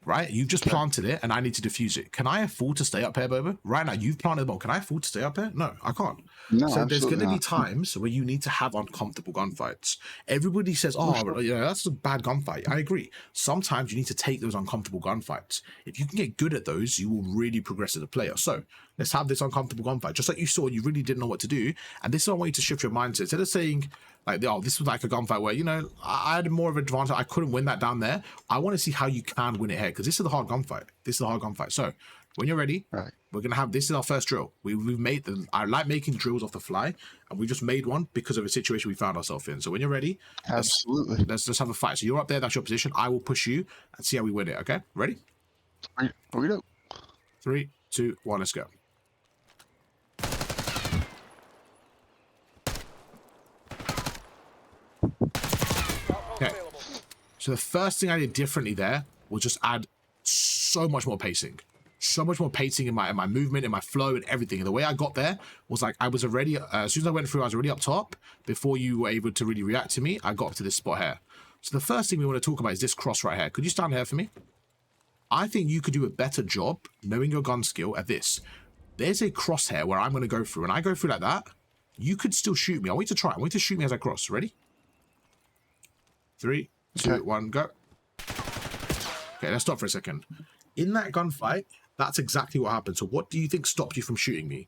Speaker 1: Right? You've just planted it and I need to defuse it. Can I afford to stay up here, Bobo? Right now, you've planted the bomb. Can I afford to stay up here? No, I can't.
Speaker 2: No,
Speaker 1: so there's going to be times where you need to have uncomfortable gunfights. Everybody says, oh, you know, that's a bad gunfight. I agree. Sometimes you need to take those uncomfortable gunfights. If you can get good at those, you will really progress as a player. So let's have this uncomfortable gunfight. Just like you saw, you really didn't know what to do. And this is what I want you to shift your mindset. Instead of saying, like, oh, this was like a gunfight where, you know, I had more of an advantage. I couldn't win that down there. I want to see how you can win it here because this is the hard gunfight. So when you're ready,
Speaker 2: right,
Speaker 1: we're going to have, this is our first drill. We've made them. I like making drills off the fly, and we just made one because of a situation we found ourselves in. So when you're ready,
Speaker 2: absolutely,
Speaker 1: let's just have a fight. So you're up there. That's your position. I will push you and see how we win it. Okay, ready?
Speaker 2: Here we go.
Speaker 1: 3, 2, 1, let's go. So the first thing I did differently there was just add so much more pacing. So much more pacing in my movement, in my flow, and everything. And the way I got there was like I was already, as soon as I went through, I was already up top. Before you were able to really react to me, I got up to this spot here. So the first thing we want to talk about is this cross right here. Could you stand here for me? I think you could do a better job knowing your gun skill at this. There's a crosshair where I'm going to go through, and I go through like that. You could still shoot me. I want you to try. I want you to shoot me as I cross. Ready? 3, 2, 1, go. Okay, let's stop for a second. In that gunfight, that's exactly what happened. So what do you think stopped you from shooting me?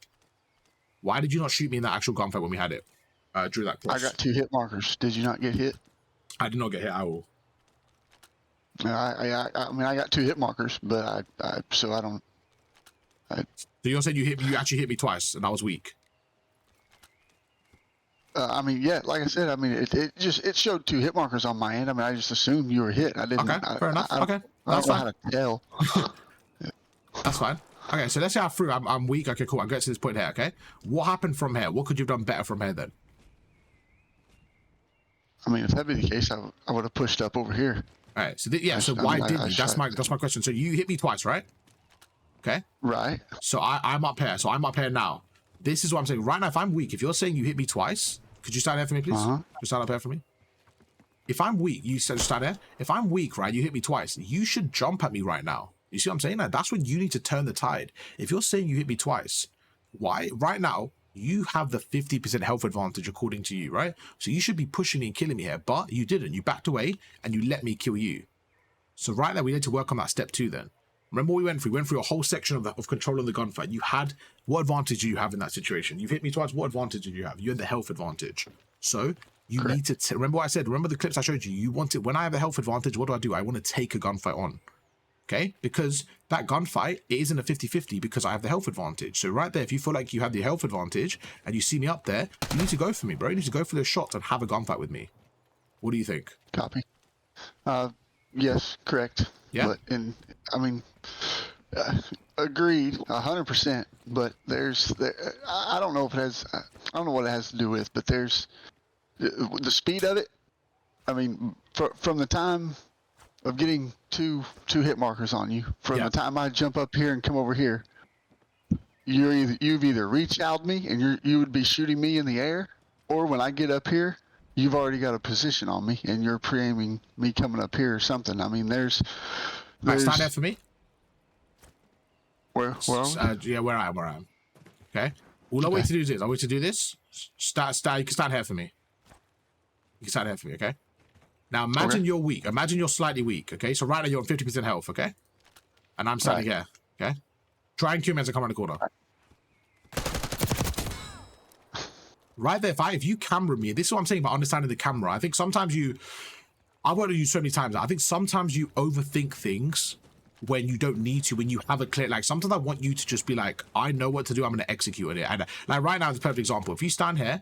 Speaker 1: Why did you not shoot me in that actual gunfight when we had it? Drew that cross.
Speaker 2: I got 2 hit markers. Did you not get hit?
Speaker 1: I did not get hit at all.
Speaker 2: I mean, I got 2 hit markers, but so I don't.
Speaker 1: So you're saying you actually hit me twice, and I was weak.
Speaker 2: I mean, yeah, like I said, I mean, it showed 2 hit markers on my end. I mean, I just assumed you were hit. I didn't.
Speaker 1: Okay, fair enough. Okay,
Speaker 2: I don't know how to tell.
Speaker 1: That's fine. Okay, so let's say I'm through. I'm weak. Okay, cool. I'm getting to this point here. Okay, what happened from here? What could you have done better from here then?
Speaker 2: I mean, if that be the case, I would have pushed up over here.
Speaker 1: All right. So so why didn't you? That's my question. So you hit me twice, right? Okay.
Speaker 2: Right.
Speaker 1: So I'm up here. So I'm up here now. This is what I'm saying. Right now, if I'm weak, if you're saying you hit me twice, could you stand there for me, please? Just stand up here for me. If I'm weak, you said stand there. If I'm weak, right, you hit me twice. You should jump at me right now. You see what I'm saying? Like, that's when you need to turn the tide. If you're saying you hit me twice, why? Right now, you have the 50% health advantage according to you, right? So you should be pushing me and killing me here, but you didn't. You backed away and you let me kill you. So right now, we need to work on that step 2 then. Remember what we went through? We went through a whole section of controlling the gunfight. You had, what advantage do you have in that situation? You've hit me twice. What advantage did you have? You had the health advantage. So you need to, remember what I said? Remember the clips I showed you? You want it, when I have the health advantage, what do? I want to take a gunfight on. Okay? Because that gunfight, it isn't a 50-50 because I have the health advantage. So right there, if you feel like you have the health advantage and you see me up there, you need to go for me, bro. You need to go for those shots and have a gunfight with me. What do you think?
Speaker 2: Copy. Yes, correct.
Speaker 1: Yeah.
Speaker 2: But I mean, agreed, 100%. But I don't know if it has. I don't know what it has to do with. But there's the speed of it. I mean, from the time of getting two hit markers on you, from the time I jump up here and come over here, you've either reached out me and you would be shooting me in the air, or when I get up here, you've already got a position on me and you're pre-aiming me coming up here or something. I mean, there's
Speaker 1: stand there for me.
Speaker 2: Where
Speaker 1: yeah, where I am. Okay. All I want you to do is this. I want you to do this. You can stand here for me. You can stand here for me, okay? Now imagine you're weak. Imagine you're slightly weak, okay? So right now you're on 50% health, okay? And I'm standing here, okay? Try and kill me as I come around the corner. Right there, if you camera me, this is what I'm saying about understanding the camera. I think sometimes I've worked with you so many times. I think sometimes you overthink things when you don't need to, when you have a clear, like sometimes I want you to just be like, I know what to do, I'm going to execute it. And like right now, it's a perfect example. If you stand here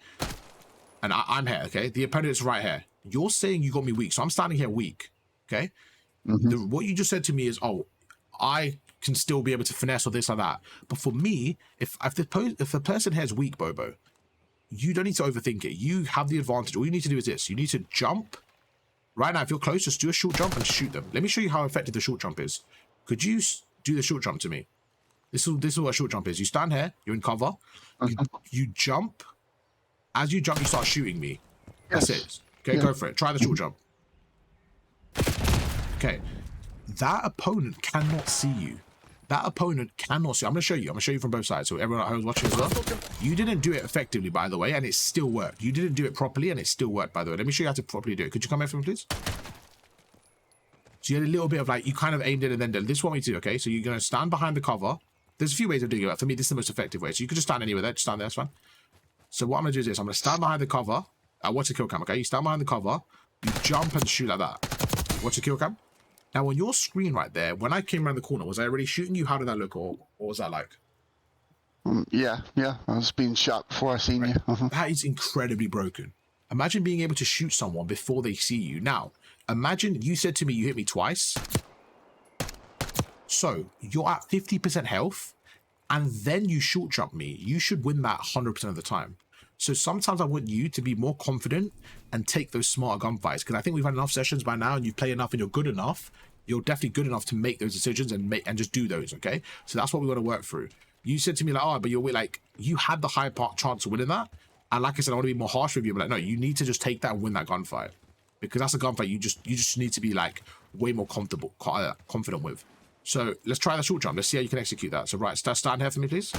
Speaker 1: and I'm here, okay? The opponent is right here. You're saying you got me weak, so I'm standing here weak, okay? What you just said to me is, oh, I can still be able to finesse or this or that. But for me, if the person here is weak, Bobo, you don't need to overthink it. You have the advantage. All you need to do is this. You need to jump. Right now, if you're close, just do a short jump and shoot them. Let me show you how effective the short jump is. Could you do the short jump to me? This is what a short jump is. You stand here. You're in cover. You jump. As you jump, you start shooting me. That's it. Okay, go for it. Try the short jump. Okay. That opponent cannot see you. That opponent cannot see. I'm going to show you. I'm going to show you from both sides. So everyone at home is watching as well. You didn't do it effectively, by the way, and it still worked. You didn't do it properly, and it still worked, by the way. Let me show you how to properly do it. Could you come here for me, please? So you had a little bit of like, you kind of aimed it and then did. This is what we do, okay? So you're going to stand behind the cover. There's a few ways of doing it. For me, this is the most effective way. So you could just stand anywhere there. Just stand there. That's fine. So what I'm going to do is this. I'm going to stand behind the cover. Watch the kill cam, okay? You stand behind the cover. You jump and shoot like that. Watch the kill cam. Now, on your screen right there, when I came around the corner, was I already shooting you? How did that look, or what was that like?
Speaker 2: Yeah. I was being shot before I seen you.
Speaker 1: That is incredibly broken. Imagine being able to shoot someone before they see you. Now, imagine you said to me you hit me twice. So, you're at 50% health, and then you short jump me. You should win that 100% of the time. So sometimes I want you to be more confident and take those smarter gunfights, because I think we've had enough sessions by now and you play enough and you're good enough. You're definitely good enough to make those decisions and just do those, okay? So that's what we want to work through. You said to me like, oh, but you're like, you had the high chance of winning that. And like I said, I want to be more harsh with you, but like, no, you need to just take that and win that gunfight, because that's a gunfight you just need to be like way more confident with. So let's try the short jump. Let's see how you can execute that. So right, stand here for me, please.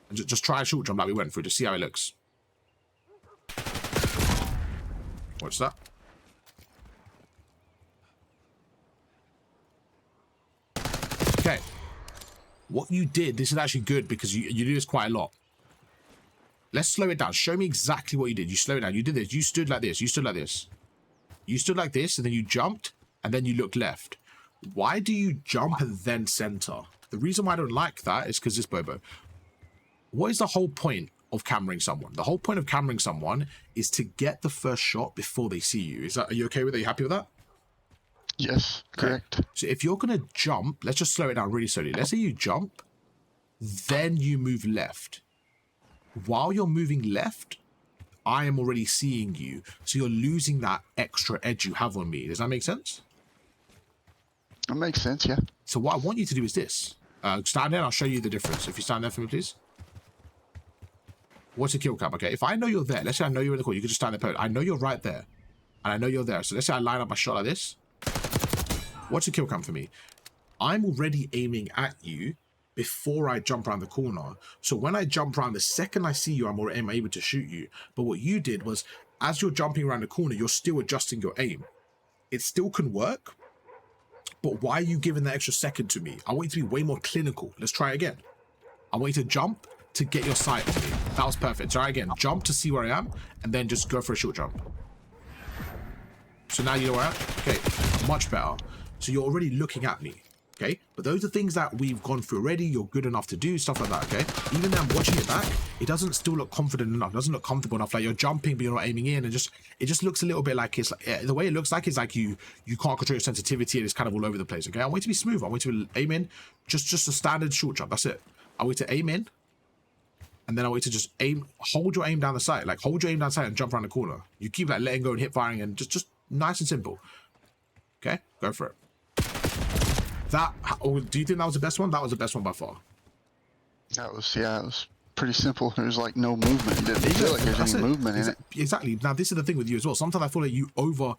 Speaker 1: And just try a short jump like we went through to see how it looks. What's that? Okay. What you did, this is actually good because you do this quite a lot. Let's slow it down. Show me exactly what you did. You slow it down. You did this. You stood like this. You stood like this. You stood like this, and then you jumped, and then you looked left. Why do you jump and then center? The reason why I don't like that is because this, Bobo. What is the whole point of cameraing someone? The whole point of cameraing someone is to get the first shot before they see you. Are you okay with it? Are you happy with that?
Speaker 2: Yes, correct.
Speaker 1: So if you're going to jump, let's just slow it down really slowly. Let's say you jump, then you move left. While you're moving left, I am already seeing you. So you're losing that extra edge you have on me. Does that make sense?
Speaker 2: That makes sense, yeah.
Speaker 1: So what I want you to do is this. Stand there and I'll show you the difference. If you stand there for me, please. What's a kill cam? Okay, if I know you're there, let's say I know you're in the corner, you can just stand there. I know you're right there. And I know you're there. So let's say I line up my shot like this. What's a kill cam for me? I'm already aiming at you before I jump around the corner. So when I jump around, the second I see you, I'm able to shoot you. But what you did was, as you're jumping around the corner, you're still adjusting your aim. It still can work, but why are you giving that extra second to me? I want you to be way more clinical. Let's try again. I want you to jump to get your sight on me. That was perfect. Try again. Jump to see where I am, and then just go for a short jump. So now you know where I am? Okay, much better. So you're already looking at me, okay? But those are things that we've gone through already. You're good enough to do, stuff like that, okay? Even though I'm watching it back, it doesn't still look confident enough. It doesn't look comfortable enough. Like you're jumping, but you're not aiming in, and it just looks a little bit like it's like, the way it looks like is like you can't control your sensitivity, and it's kind of all over the place, okay? I want you to be smooth. I want you to aim in, just a standard short jump. That's it. I want you to aim in, and then I want you to just hold your aim down the sight, like hold your aim down the sight and jump around the corner. You keep like letting go and hip firing, and just nice and simple. Okay, go for it. Or do you think that was the best one? That was the best one by far.
Speaker 2: That was, yeah, it was pretty simple. There was like no movement. It didn't feel like there's any movement in it.
Speaker 1: Exactly. Now this is the thing with you as well. Sometimes I feel like you over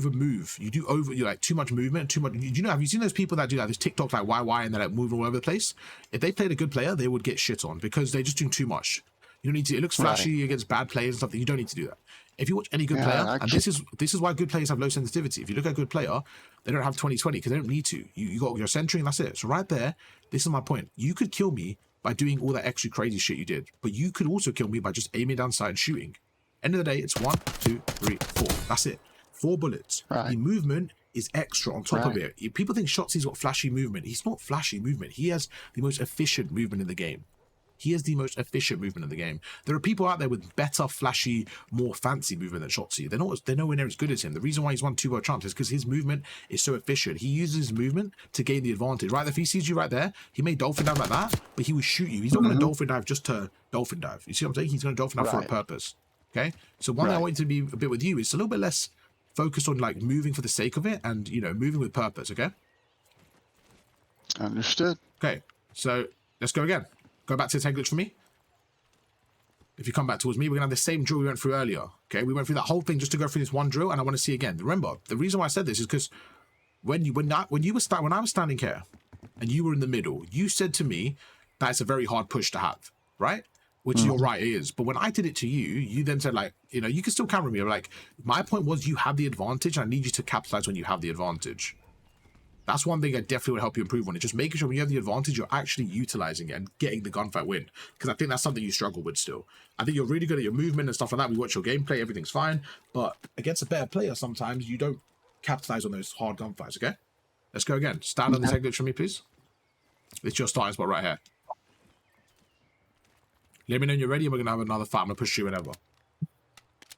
Speaker 1: move. You like too much movement, too much. Have you seen those people that do like this TikTok like why and they're like moving all over the place? If they played a good player, they would get shit on because they're just doing too much. You don't need to. It looks flashy against bad players and stuff. You don't need to do that. If you watch any good player, and this is why good players have low sensitivity. If you look at a good player, they don't have 20/20 because they don't need to. You got your centering, that's it. So right there, this is my point. You could kill me by doing all that extra crazy shit you did, but you could also kill me by just aiming down sight and shooting. End of the day, it's 1, 2, 3, 4. That's it. 4 bullets. The movement is extra on top of it. People think Shotzi's got flashy movement. He's not flashy movement. He has the most efficient movement in the game. He has the most efficient movement in the game. There are people out there with better, flashy, more fancy movement than Shotzi. They're nowhere near as good as him. The reason why he's won 2 world champs is because his movement is so efficient. He uses his movement to gain the advantage. Right, if he sees you right there, he may dolphin dive like that, but he will shoot you. He's not going to dolphin dive just to dolphin dive. You see what I'm saying? He's going to dolphin dive for a purpose. Okay? So one thing I want you to be a bit with you is a little bit less focused on like moving for the sake of it and, moving with purpose, okay?
Speaker 2: Understood.
Speaker 1: Okay, so let's go again. Go back to the 10 glitch for me. If you come back towards me, we're going to have the same drill we went through earlier. Okay, we went through that whole thing just to go through this one drill, and I want to see again. Remember, the reason why I said this is because when I was standing here and you were in the middle, you said to me that it's a very hard push to have, right? Which you're right, it is. But when I did it to you, you then said like, you can still camera me. Like, my point was you have the advantage. And I need you to capitalize when you have the advantage. That's one thing I definitely would help you improve on. It just making sure when you have the advantage, you're actually utilizing it and getting the gunfight win. Because I think that's something you struggle with still. I think you're really good at your movement and stuff like that. We watch your gameplay, everything's fine. But against a better player, sometimes you don't capitalize on those hard gunfights, okay? Let's go again. Stand on the tech glitch for me, please. It's your starting spot right here. Let me know when you're ready and we're going to have another fight. I'm going to push you whenever.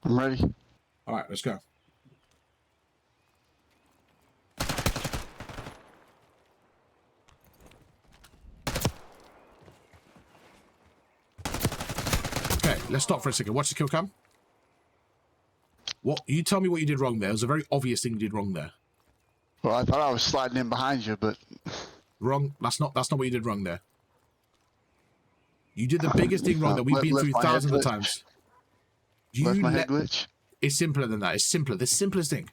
Speaker 2: I'm ready.
Speaker 1: All right, let's go. let's stop for a second. Watch the kill cam. What? You tell me what you did wrong there. It was a very obvious thing you did wrong there.
Speaker 2: Well, I thought I was sliding in behind you, but
Speaker 1: wrong. That's not what you did wrong there. You did the biggest thing wrong that we've been through thousands of times.
Speaker 2: Left my head glitch.
Speaker 1: It's simpler than that. It's simpler. The simplest thing.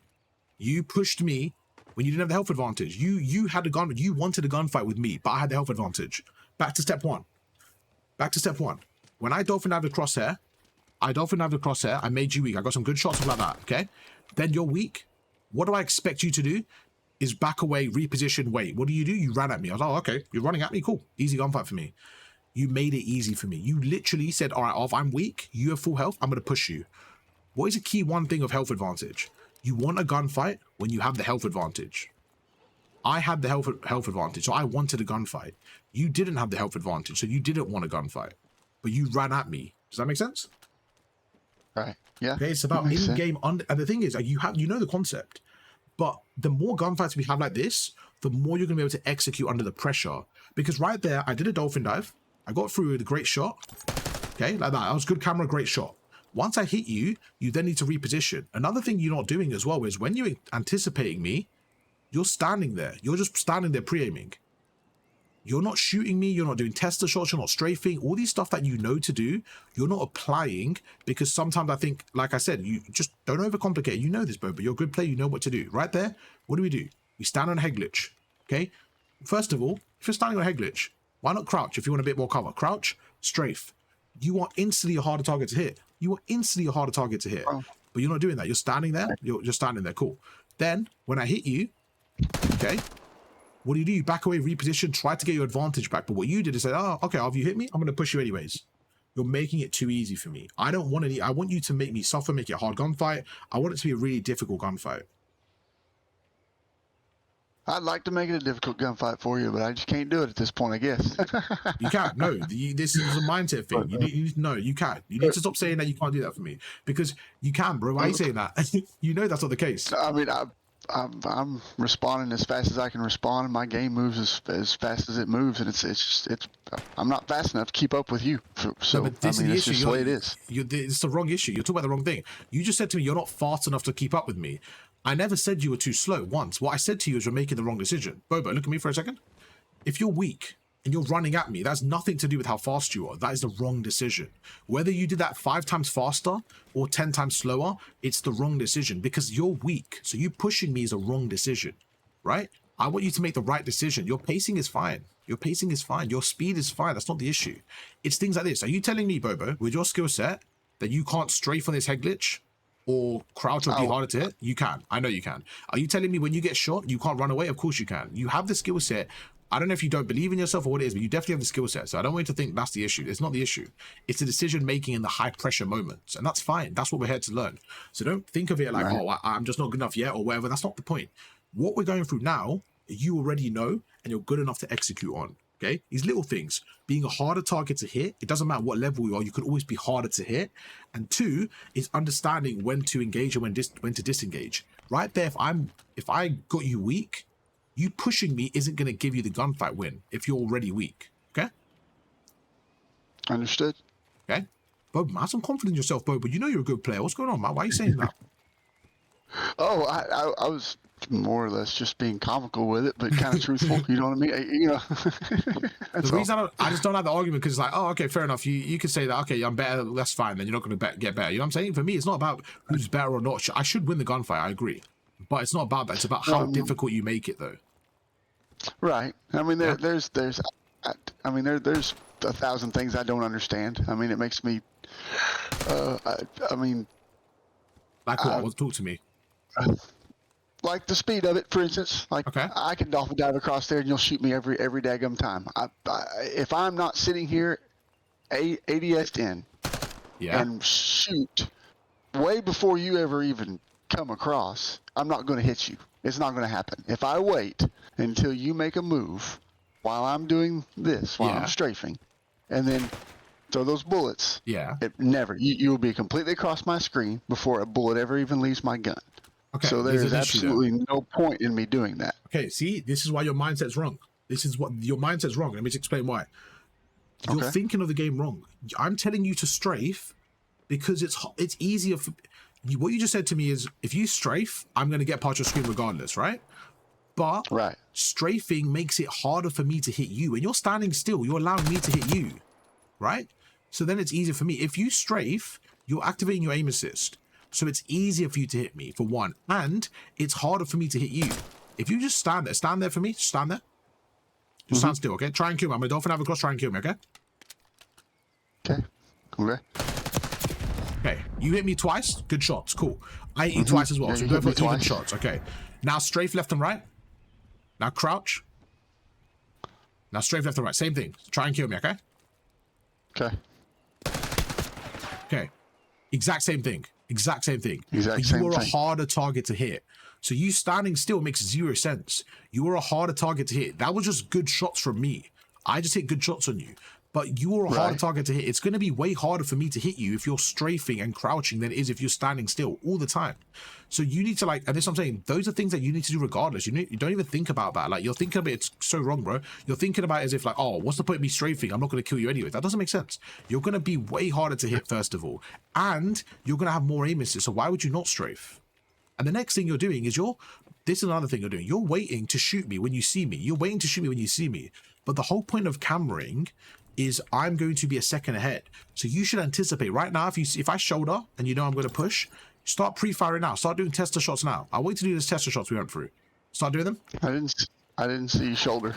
Speaker 1: You pushed me when you didn't have the health advantage. You had a gun. You wanted a gunfight with me, but I had the health advantage. Back to step one. When I dolphin dived the crosshair, I made you weak. I got some good shots like that, okay? Then you're weak. What do I expect you to do? Is back away, reposition, wait. What do? You ran at me. I was like, oh, okay, you're running at me, cool. Easy gunfight for me. You made it easy for me. You literally said, all right, Arv, I'm weak. You have full health. I'm going to push you. What is a key one thing of health advantage? You want a gunfight when you have the health advantage. I had the health advantage, so I wanted a gunfight. You didn't have the health advantage, so you didn't want a gunfight. But you ran at me. Does that make sense?
Speaker 2: Right. Yeah.
Speaker 1: Okay, it's about in-game, and the thing is, you know the concept. But the more gunfights we have like this, the more you're going to be able to execute under the pressure. Because right there, I did a dolphin dive. I got through with a great shot. Okay, like that. That was good camera, great shot. Once I hit you, you then need to reposition. Another thing you're not doing as well is when you're anticipating me, you're standing there. You're just standing there pre-aiming. You're not shooting me. You're not doing tester shots. You're not strafing. All these stuff that you know to do, you're not applying because sometimes I think, like I said, you just don't overcomplicate. You know this, bro, but you're a good player. You know what to do. Right there, what do? We stand on a head glitch, okay? First of all, if you're standing on a head glitch, why not crouch if you want a bit more cover? Crouch, strafe. You are instantly a harder target to hit.
Speaker 2: Oh.
Speaker 1: But you're not doing that. You're standing there. You're just standing there. Cool. Then, when I hit you, okay, what do? You back away, reposition, try to get your advantage back. But what you did is say, oh, okay, if you hit me, I'm going to push you anyways. You're making it too easy for me. I don't want any. I want you to make me suffer, make it a hard gunfight. I want it to be a really difficult gunfight.
Speaker 2: I'd like to make it a difficult gunfight for you, but I just can't do it at this point, I guess.
Speaker 1: You can't. No, this is a mindset thing. You need to know you can't. You need to stop saying that you can't do that for me because you can, bro. Why are you saying that? You know that's not the case.
Speaker 2: I mean, I'm responding as fast as I can respond, and my game moves as fast as it moves, and it's I'm not fast enough to keep up with you. So
Speaker 1: no, but this
Speaker 2: I mean,
Speaker 1: is
Speaker 2: it's
Speaker 1: the issue.
Speaker 2: just the way it is.
Speaker 1: It's the wrong issue. You're talking about the wrong thing. You just said to me you're not fast enough to keep up with me. I never said you were too slow once. What I said to you is you're making the wrong decision. Bobo, look at me for a second. If you're weak and you're running at me, that's nothing to do with how fast you are. That is the wrong decision. Whether you did that 5 times faster or 10 times slower, it's the wrong decision because you're weak. So you pushing me is a wrong decision, right? I want you to make the right decision. Your pacing is fine. Your pacing is fine. Your speed is fine. That's not the issue. It's things like this. Are you telling me, Bobo, with your skill set, that you can't strafe on this head glitch? Or crouch or be harder to hit? You can. I know you can. Are you telling me when you get shot, you can't run away? Of course you can. You have the skill set. I don't know if you don't believe in yourself or what it is, but you definitely have the skill set. So I don't want you to think that's the issue. It's not the issue. It's the decision making in the high pressure moments. And that's fine. That's what we're here to learn. So don't think of it like, right, oh, I'm just not good enough yet or whatever. That's not the point. What we're going through now, you already know and you're good enough to execute on. Okay, these little things, being a harder target to hit, it doesn't matter what level you are, you could always be harder to hit. And 2 is understanding when to engage and when to disengage. Right there, if I got you weak, you pushing me isn't going to give you the gunfight win if you're already weak. Okay?
Speaker 2: Understood.
Speaker 1: Okay? Bob, have some confidence in yourself, Bob, but you know you're a good player. What's going on, man? Why are you saying that?
Speaker 2: Oh, I was more or less just being comical with it, but kind of truthful. You know what I mean? You know.
Speaker 1: The reason I just don't have the argument because it's like, oh, okay, fair enough. You could say that, okay, I'm better, that's fine. Then you're not going to get better. You know what I'm saying? For me, it's not about who's better or not. I should win the gunfight. I agree, but it's not about that. It's about how difficult you make it, though.
Speaker 2: Right. I mean, there's 1,000 things I don't understand. I mean, it makes me. I mean.
Speaker 1: Like what? Talk to me.
Speaker 2: Like the speed of it, for instance. Like I can dolphin dive across there, and you'll shoot me every daggum time. If I'm not sitting here, ADS'd in, and shoot way before you ever even come across, I'm not going to hit you. It's not going to happen. If I wait until you make a move while I'm doing this, while I'm strafing, and then throw those bullets, it never. You will be completely across my screen before a bullet ever even leaves my gun. Okay, so there's absolutely no point in me doing that.
Speaker 1: Okay, see, this is why your mindset's wrong. This is what your mindset's wrong. Let me just explain why. You're thinking of the game wrong. I'm telling you to strafe because it's easier for what you just said to me is if you strafe, I'm going to get past your screen regardless, right? But
Speaker 2: Right.
Speaker 1: strafing makes it harder for me to hit you. When you're standing still, you're allowing me to hit you, right? So then it's easier for me. If you strafe, you're activating your aim assist. So it's easier for you to hit me, for one. And it's harder for me to hit you. If you just stand there for me, stand there. Just stand still, okay? Try and kill me. I'm a dolphin, have a cross, try and kill me, okay?
Speaker 2: Okay. Okay.
Speaker 1: Okay, you hit me twice, good shots, cool. I hit you twice as well,
Speaker 2: Yeah,
Speaker 1: so
Speaker 2: you
Speaker 1: we
Speaker 2: hit
Speaker 1: go
Speaker 2: me
Speaker 1: for even
Speaker 2: twice.
Speaker 1: shots, okay. Now strafe left and right. Now crouch. Now strafe left and right, same thing. Try and kill me, okay?
Speaker 2: Okay.
Speaker 1: Okay, exact same thing, exact same thing.
Speaker 2: Exact
Speaker 1: But
Speaker 2: same
Speaker 1: you are a
Speaker 2: thing.
Speaker 1: harder target to hit. So you standing still makes 0 sense. You are a harder target to hit. That was just good shots from me. I just hit good shots on you. But you are a harder
Speaker 2: Right.
Speaker 1: target to hit. It's going to be way harder for me to hit you if you're strafing and crouching than it is if you're standing still all the time. So you need to like, and this is what I'm saying, those are things that you need to do regardless. You don't even think about that. Like you're thinking about it's so wrong, bro. You're thinking about it as if like, oh, what's the point of me strafing? I'm not going to kill you anyway. That doesn't make sense. You're going to be way harder to hit first of all, and you're going to have more aim assist. So why would you not strafe? And the next thing you're doing is this is another thing you're doing. You're waiting to shoot me when you see me. You're waiting to shoot me when you see me. But the whole point of cameraing is I'm going to be a second ahead. So you should anticipate right now. If I shoulder and you know I'm going to push, start pre-firing now. Start doing tester shots now. I want you to do these tester shots we went through. Start doing them.
Speaker 2: I didn't see shoulder.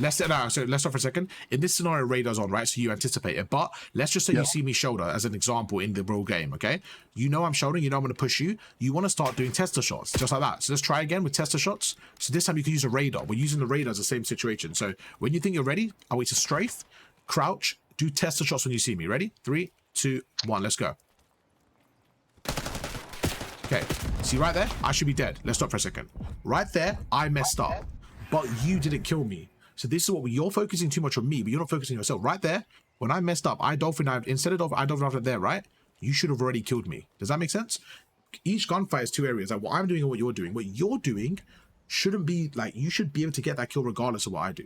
Speaker 1: Let's stop for a second. In this scenario, radar's on, right? So you anticipate it. But let's just say you see me shoulder as an example in the real game, okay? You know I'm shouldering, you know I'm going to push you. You want to start doing tester shots, just like that. So let's try again with tester shots. So this time you can use a radar. We're using the radar as the same situation. So when you think you're ready, I want you to strafe, crouch, do tester shots when you see me. Ready? 3, 2, 1, let's go. Okay, see right there? I should be dead. Let's stop for a second. Right there, I messed up. But you didn't kill me. So this is what you're focusing too much on me, but you're not focusing on yourself. Right there, when I messed up, I dolphin dived, instead of I dolphin dived there, right? You should have already killed me. Does that make sense? Each gunfight is 2 areas. Like what I'm doing and what you're doing. What you're doing shouldn't be like, you should be able to get that kill regardless of what I do.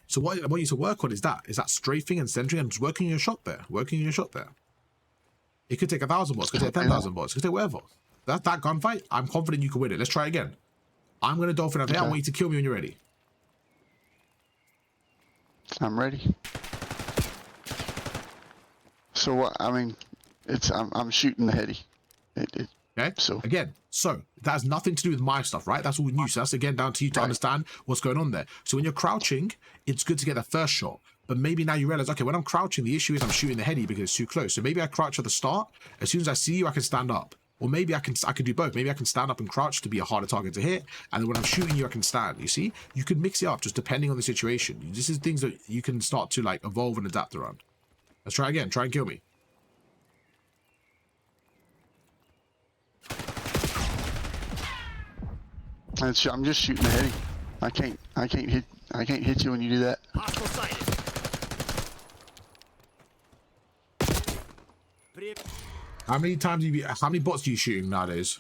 Speaker 1: So what I want you to work on is that strafing and centering and just working your shot there. Working your shot there. It could take 1,000 bots, it could take 10,000 bots, it could take whatever. That gunfight, I'm confident you can win it. Let's try again. I'm going to dolphin out there. I want you to kill me when you're ready.
Speaker 2: I'm ready. So what? I mean, I'm shooting the heady.
Speaker 1: Okay.
Speaker 2: So
Speaker 1: again, that has nothing to do with my stuff, right? That's all new. So that's again down to you to understand what's going on there. So when you're crouching, it's good to get the first shot. But maybe now you realize, okay, when I'm crouching, the issue is I'm shooting the heady because it's too close. So maybe I crouch at the start. As soon as I see you, I can stand up. Or maybe I can do both. Maybe I can stand up and crouch to be a harder target to hit. And then when I'm shooting you, I can stand. You see? You can mix it up just depending on the situation. This is things that you can start to like evolve and adapt around. Let's try again. Try and kill me.
Speaker 2: I'm just shooting the heady. I can't hit you when you do that.
Speaker 3: Hostile sighted.
Speaker 1: How many bots do you shooting nowadays?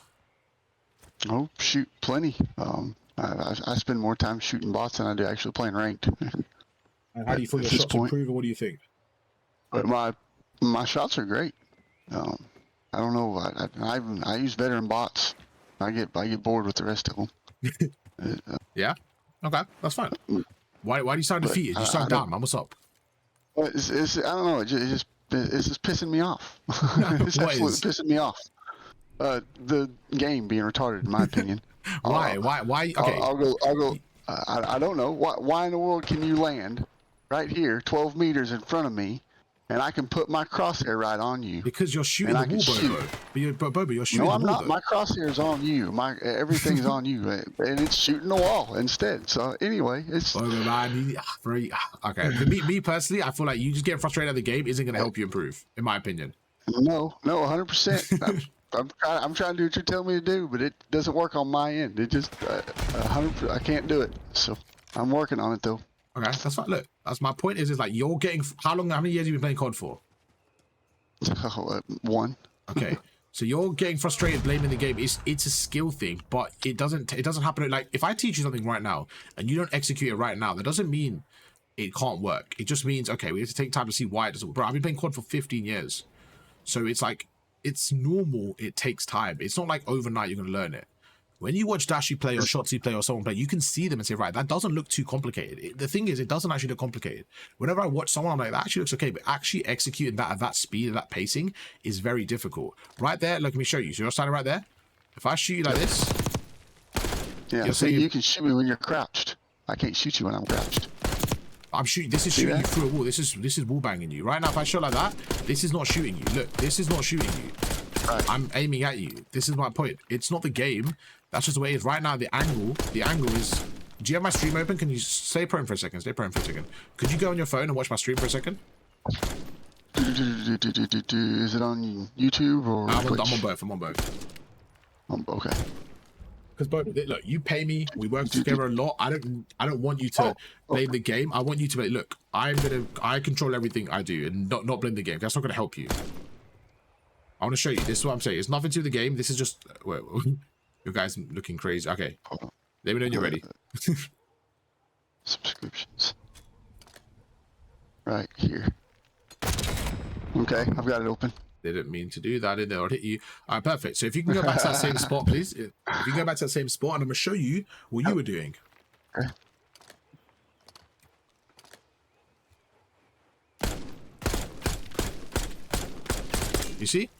Speaker 2: Oh, shoot, plenty. I spend more time shooting bots than I do actually playing ranked.
Speaker 1: And how do you feel your
Speaker 2: At this
Speaker 1: shots
Speaker 2: point.
Speaker 1: improve, or what do you think?
Speaker 2: But my shots are great. I don't know. I use veteran bots. I get bored with the rest of them.
Speaker 1: Yeah? Okay, that's fine. Why do you sound defeated? You sound down, man. What's up?
Speaker 2: It's I don't know. It's just pissing me off. It's
Speaker 1: What
Speaker 2: absolutely
Speaker 1: is?
Speaker 2: pissing me off. The game being retarded, in my opinion.
Speaker 1: Why? Okay.
Speaker 2: I'll go. I don't know. Why in the world can you land right here, 12 meters in front of me, and I can put my crosshair right on you?
Speaker 1: Because you're shooting
Speaker 2: And
Speaker 1: the
Speaker 2: I
Speaker 1: wall,
Speaker 2: can
Speaker 1: Bobo. But you're shooting
Speaker 2: No,
Speaker 1: the
Speaker 2: I'm
Speaker 1: wall,
Speaker 2: not.
Speaker 1: though.
Speaker 2: My crosshair's on you. Everything's on you, and it's shooting the wall instead. So anyway, it's
Speaker 1: Bobo, man. Okay. For me personally, I feel like you just getting frustrated at the game isn't going to help you improve, in my opinion.
Speaker 2: no, 100%. I'm trying to do what you're telling me to do, but it doesn't work on my end. It just 100%. I can't do it. So I'm working on it though.
Speaker 1: Okay, that's fine. Look, that's my point. Is like you're getting how many years have you been playing COD for?
Speaker 2: One.
Speaker 1: Okay. So you're getting frustrated blaming the game. It's a skill thing, but it doesn't happen. Like if I teach you something right now and you don't execute it right now, that doesn't mean it can't work. It just means, okay, we have to take time to see why it doesn't work. Bro, I've been playing COD for 15 years. So it's like, it's normal. It takes time. It's not like overnight you're going to learn it. When you watch Dashy play or Shotsy play or someone play, you can see them and say, right, that doesn't look too complicated. The thing is, it doesn't actually look complicated. Whenever I watch someone, I'm like, that actually looks okay, but actually executing that at that speed and that pacing is very difficult. Right there, let me show you. So you're standing right there. If I shoot you like this,
Speaker 2: yeah, so you can shoot me when you're crouched. I can't shoot you when I'm crouched.
Speaker 1: I'm shooting. This is shooting you through a wall. This is wall banging you. Right now, if I shot like that, this is not shooting you. Look, this is not shooting you. Right. I'm aiming at you. This is my point. It's not the game. That's just the way it is. Right now, the angle is... Do you have my stream open? Can you stay prone for a second? Stay prone for a second. Could you go on your phone and watch my stream for a second?
Speaker 2: Is it on YouTube or
Speaker 1: I'm on both. I'm on both.
Speaker 2: Okay.
Speaker 1: Because both, look, you pay me. We work together a lot. I don't want you to blame the game. I want you to be, look, I control everything I do and not blame the game. That's not going to help you. I want to show you. This is what I'm saying. It's nothing to do with the game. This is just... Wait, your guy's looking crazy. Okay. Let me know when you're ready.
Speaker 2: Subscriptions. Right here. Okay, I've got it open.
Speaker 1: They didn't mean to do that, did they? I'll hit you. All right, perfect. So if you can go back to that same spot, please. If you can go back to that same spot, and I'm going to show you what you were doing.
Speaker 2: Okay.
Speaker 1: You see?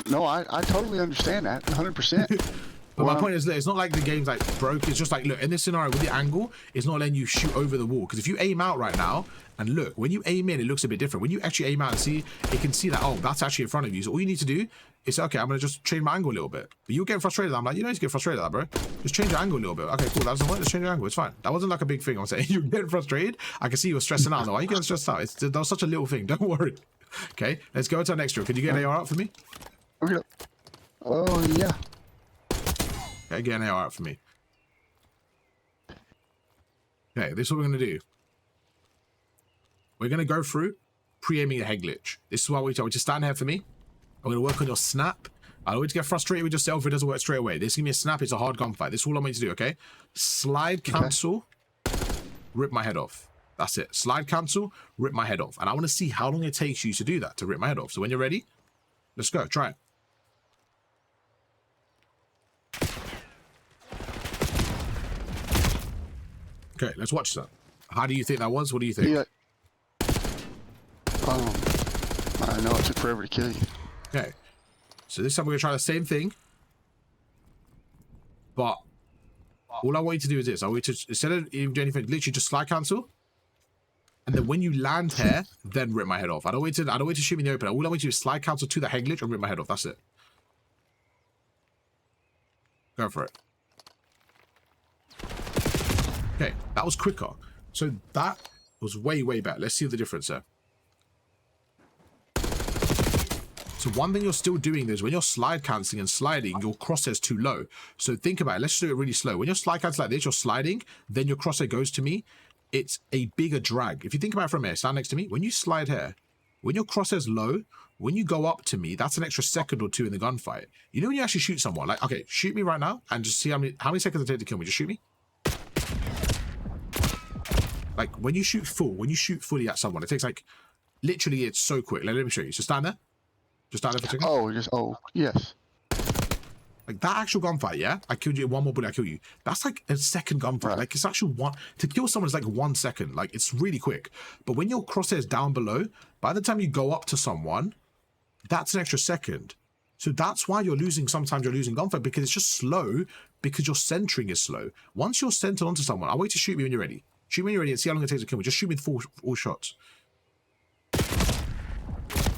Speaker 2: No, I totally understand that, 100%.
Speaker 1: But my point is that it's not like the game's like broke. It's just like, look, in this scenario with the angle, it's not letting you shoot over the wall. Because if you aim out right now, and look, when you aim in, it looks a bit different. When you actually aim out and see, it can see that, oh, that's actually in front of you. So all you need to do is, okay, I'm going to just change my angle a little bit. But you're getting frustrated. I'm like, you don't need to get frustrated at that, bro. Just change your angle a little bit. Okay, cool. That doesn't work. Let's change your angle. It's fine. That wasn't like a big thing. I'm saying you're getting frustrated. I can see you were stressing out. Why are you getting stressed out? That was such a little thing. Don't worry. Okay, let's go to our next room. Can you get an AR out for me?
Speaker 2: Okay. Oh, yeah.
Speaker 1: Okay, get an AR out for me. Okay, this is what we're going to do. We're going to go through pre-aiming a head glitch. This is why we told you to stand here for me. I'm going to work on your snap. I don't want you to get frustrated with yourself if it doesn't work straight away. This is going to be a snap. It's a hard gunfight. This is all I'm going to do, okay? Slide cancel, rip my head off. That's it. Slide cancel, rip my head off. And I want to see how long it takes you to do that, to rip my head off. So when you're ready, let's go. Try it. Okay, let's watch that. How do you think that was? What do you think?
Speaker 2: Yeah. I know it took forever to kill you.
Speaker 1: Okay. So this time we're going to try the same thing. But all I want you to do is this. I want you to, instead of even doing anything, literally just slide cancel. And then when you land here, then rip my head off. I don't want you to shoot me in the open. All I want you to do is slide cancel to the head glitch and rip my head off. That's it. Go for it. Okay, that was quicker. So that was way, way better. Let's see the difference there. So one thing you're still doing is when you're slide cancelling and sliding, your crosshair's too low. So think about it. Let's do it really slow. When you're slide cancelling like this, you're sliding, then your crosshair goes to me. It's a bigger drag. If you think about it from here, stand next to me. When you slide here, when your crosshair's low, when you go up to me, that's an extra second or two in the gunfight. You know when you actually shoot someone, like, okay, shoot me right now and just see how many seconds it takes to kill me. Just shoot me. Like when you shoot fully at someone, it takes like, literally it's so quick. Let me show you. So stand there. Just stand there for a second.
Speaker 2: Oh, yes.
Speaker 1: Like that actual gunfight, yeah? I killed you in one more bullet, I kill you. That's like a second gunfight. Right. Like it's actually to kill someone is like 1 second. Like it's really quick. But when your crosshair is down below, by the time you go up to someone, that's an extra second. So that's why sometimes you're losing gunfight, because it's just slow because your centering is slow. Once you're centered onto someone, I'll wait to shoot me when you're ready. Shoot me when you're ready and see how long it takes to kill me. Just shoot me with all shots.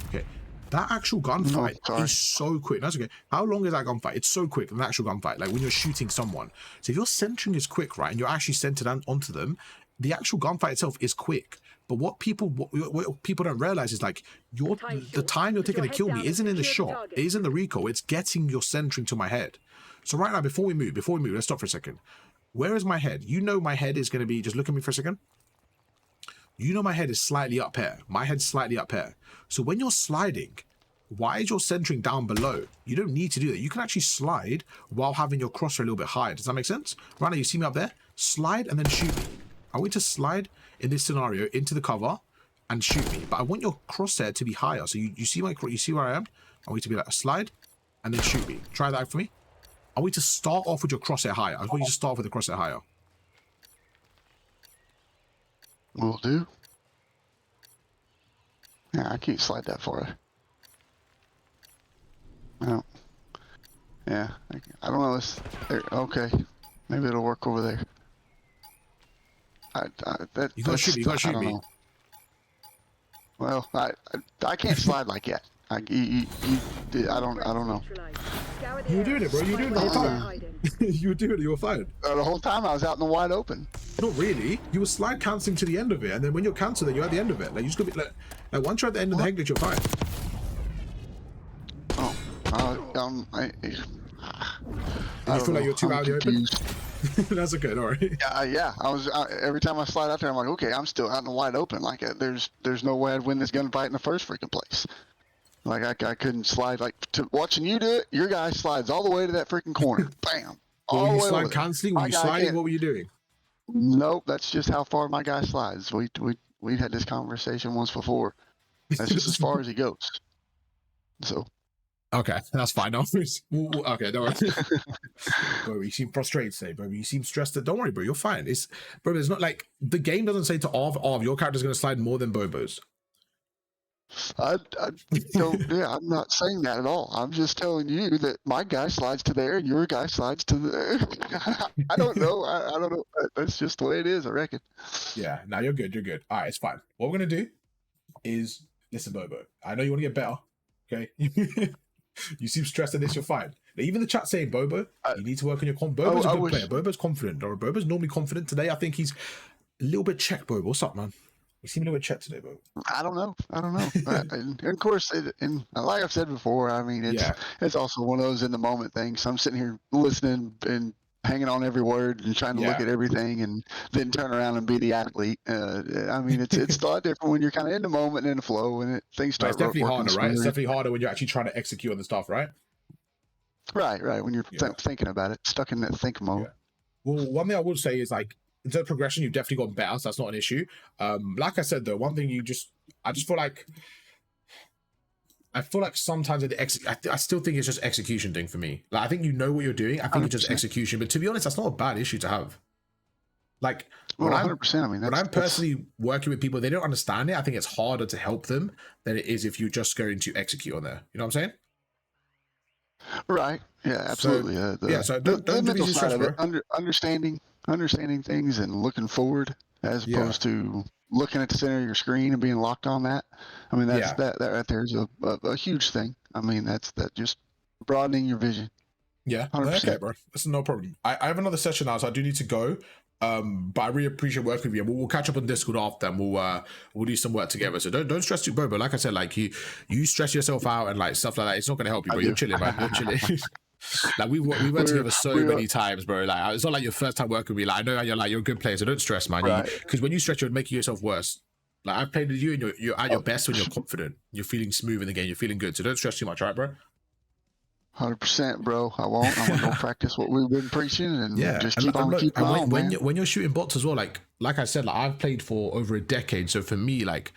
Speaker 1: Okay. That actual gunfight is so quick. That's okay. How long is that gunfight? It's so quick, an actual gunfight, like when you're shooting someone. So if your centering is quick, right, and you're actually centered onto them, the actual gunfight itself is quick. But what people don't realize is like the time you're taking to kill me isn't in the shot, it isn't the recoil, it's getting your centering to my head. So right now, before we move, let's stop for a second. Where is my head? You know my head is going to be, just look at me for a second. You know my head is slightly up here. My head's slightly up here. So when you're sliding, why is your centering down below? You don't need to do that. You can actually slide while having your crosshair a little bit higher. Does that make sense? Right now, you see me up there? Slide and then shoot me. I want you to slide in this scenario into the cover and shoot me. But I want your crosshair to be higher. So you see you see where I am? I want you to be like a slide and then shoot me. Try that out for me. I want you to start off with your crosshair higher. I want you to start off with the crosshair higher.
Speaker 2: Will do. Yeah, I can't slide that far. No. Yeah, I don't know. It's there. Okay, maybe it'll work over there.
Speaker 1: You gotta shoot me. You gotta shoot me.
Speaker 2: Know. Well, I can't slide like that. I don't know.
Speaker 1: You were doing it, bro. You were doing it the whole time. You were doing it. You were fine.
Speaker 2: The whole time I was out in the wide open.
Speaker 1: Not really. You were slide canceling to the end of it, and then when you're canceling, you're at the end of it. Like you just gotta be like once you're at the end of the head glitch, you're fine.
Speaker 2: Oh,
Speaker 1: you feel like you're too out in the open? That's okay, don't worry.
Speaker 2: Yeah. I was every time I slide out there, I'm like, okay, I'm still out in the wide open. Like, there's no way I'd win this gunfight in the first freaking place. Like, I couldn't slide. Like, watching you do it, your guy slides all the way to that freaking corner. Bam.
Speaker 1: Were you slide canceling? Were you sliding? What were you doing?
Speaker 2: Nope, that's just how far my guy slides. We had this conversation once before. That's just as far as he goes. So.
Speaker 1: Okay, that's fine. No worries. Okay, don't worry. Bro, you seem frustrated today, bro. You seem stressed. Don't worry, bro. You're fine. Bro, it's not like the game doesn't say to Arv, your character's going to slide more than Bobo's.
Speaker 2: I don't. Yeah, I'm not saying that at all. I'm just telling you that my guy slides to there and your guy slides to there. I don't know. I don't know. That's just the way it is, I reckon.
Speaker 1: Yeah, now you're good. You're good. All right, it's fine. What we're going to do is, listen, Bobo, I know you want to get better, okay? You seem stressed at this, you're fine. Now, even the chat saying, Bobo, you need to work on your Bobo's a good player. Bobo's confident. Or Bobo's normally confident. Today, I think he's a little bit checked, Bobo. What's up, man? You seem a little bit checked today, Bobo.
Speaker 2: I don't know. And of course, and like I've said before, I mean, it's also one of those in the moment things. I'm sitting here listening and hanging on every word and trying to look at everything and then turn around and be the athlete. I mean, it's a lot different when you're kind of in the moment and in the flow and things start.
Speaker 1: It's definitely harder, right? It's definitely harder when you're actually trying to execute on the stuff, right?
Speaker 2: Right. When you're thinking about it, stuck in that think mode.
Speaker 1: Yeah. Well, one thing I would say is like in terms of progression, you've definitely gotten better. So that's not an issue. Like I said though, one thing I just feel like sometimes I still think it's just execution thing for me. Like I think you know what you're doing. I think 100%. It's just execution. But to be honest, that's not a bad issue to have. Like when
Speaker 2: 100%. I mean,
Speaker 1: when I'm personally working with people, they don't understand it. I think it's harder to help them than it is if you're just going to execute on there. You know what I'm saying?
Speaker 2: Right. Yeah. Absolutely.
Speaker 1: So don't be too stressed, bro.
Speaker 2: Understanding things and looking forward as opposed to looking at the center of your screen and being locked on that. I mean, that right there is a huge thing. I mean, that just broadening your vision.
Speaker 1: Yeah. 100%. Okay, bro. That's no problem. I have another session now, so I do need to go. But I really appreciate working with you. We'll catch up on Discord after, and we'll do some work together. So don't stress too, bro. But like I said, like you stress yourself out and like stuff like that. It's not gonna help you, bro. You're chilling, man. You're chilling. Like we worked together so many times, bro. Like it's not like your first time working with me. Like I know you're a good player, so don't stress, man. Because when you stress, you're making yourself worse. Like I've played with you, and you're at your best when you're confident. You're feeling smooth in the game. You're feeling good. So don't stress too much, right, bro?
Speaker 2: 100%, bro. I won't. I'm gonna go practice what we've been preaching and just keep on keeping on.
Speaker 1: When you're shooting bots as well, like I said, like I've played for over a decade. So for me, like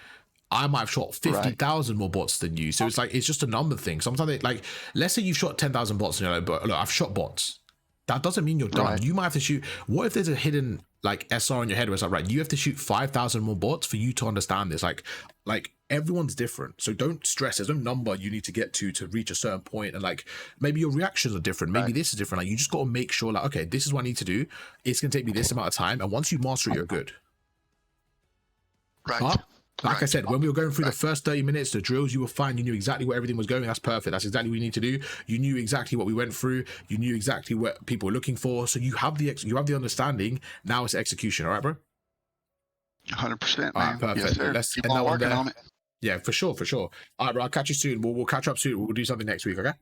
Speaker 1: I might have shot 50,000 more bots than you. So it's just a number thing. Sometimes like let's say you've shot 10,000 bots and you're like, but look, I've shot bots. That doesn't mean you're done. Right. You might have to shoot. What if there's a hidden like SR in your head where it's like, right, you have to shoot 5,000 more bots for you to understand this. Like everyone's different. So don't stress. There's no number you need to get to reach a certain point. And like maybe your reactions are different. Maybe this is different. Like you just got to make sure like, okay, this is what I need to do. It's going to take me this amount of time. And once you master it, you're good.
Speaker 2: Right.
Speaker 1: Like I said, when we were going through the first 30 minutes, the drills, you were fine. You knew exactly where everything was going. That's perfect. That's exactly what you need to do. You knew exactly what we went through. You knew exactly what people were looking for. So you have the understanding. Now it's execution. All right, bro?
Speaker 2: 100%, man.
Speaker 1: All right, perfect.
Speaker 2: Yes, sir.
Speaker 1: Let's
Speaker 2: keep on working on it.
Speaker 1: Yeah, for sure. All right, bro. I'll catch you soon. We'll catch up soon. We'll do something next week, okay?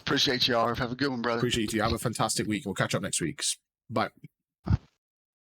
Speaker 2: Appreciate you, Arv. Have a good one, brother.
Speaker 1: Appreciate you too. Have a fantastic week. We'll catch up next week. Bye.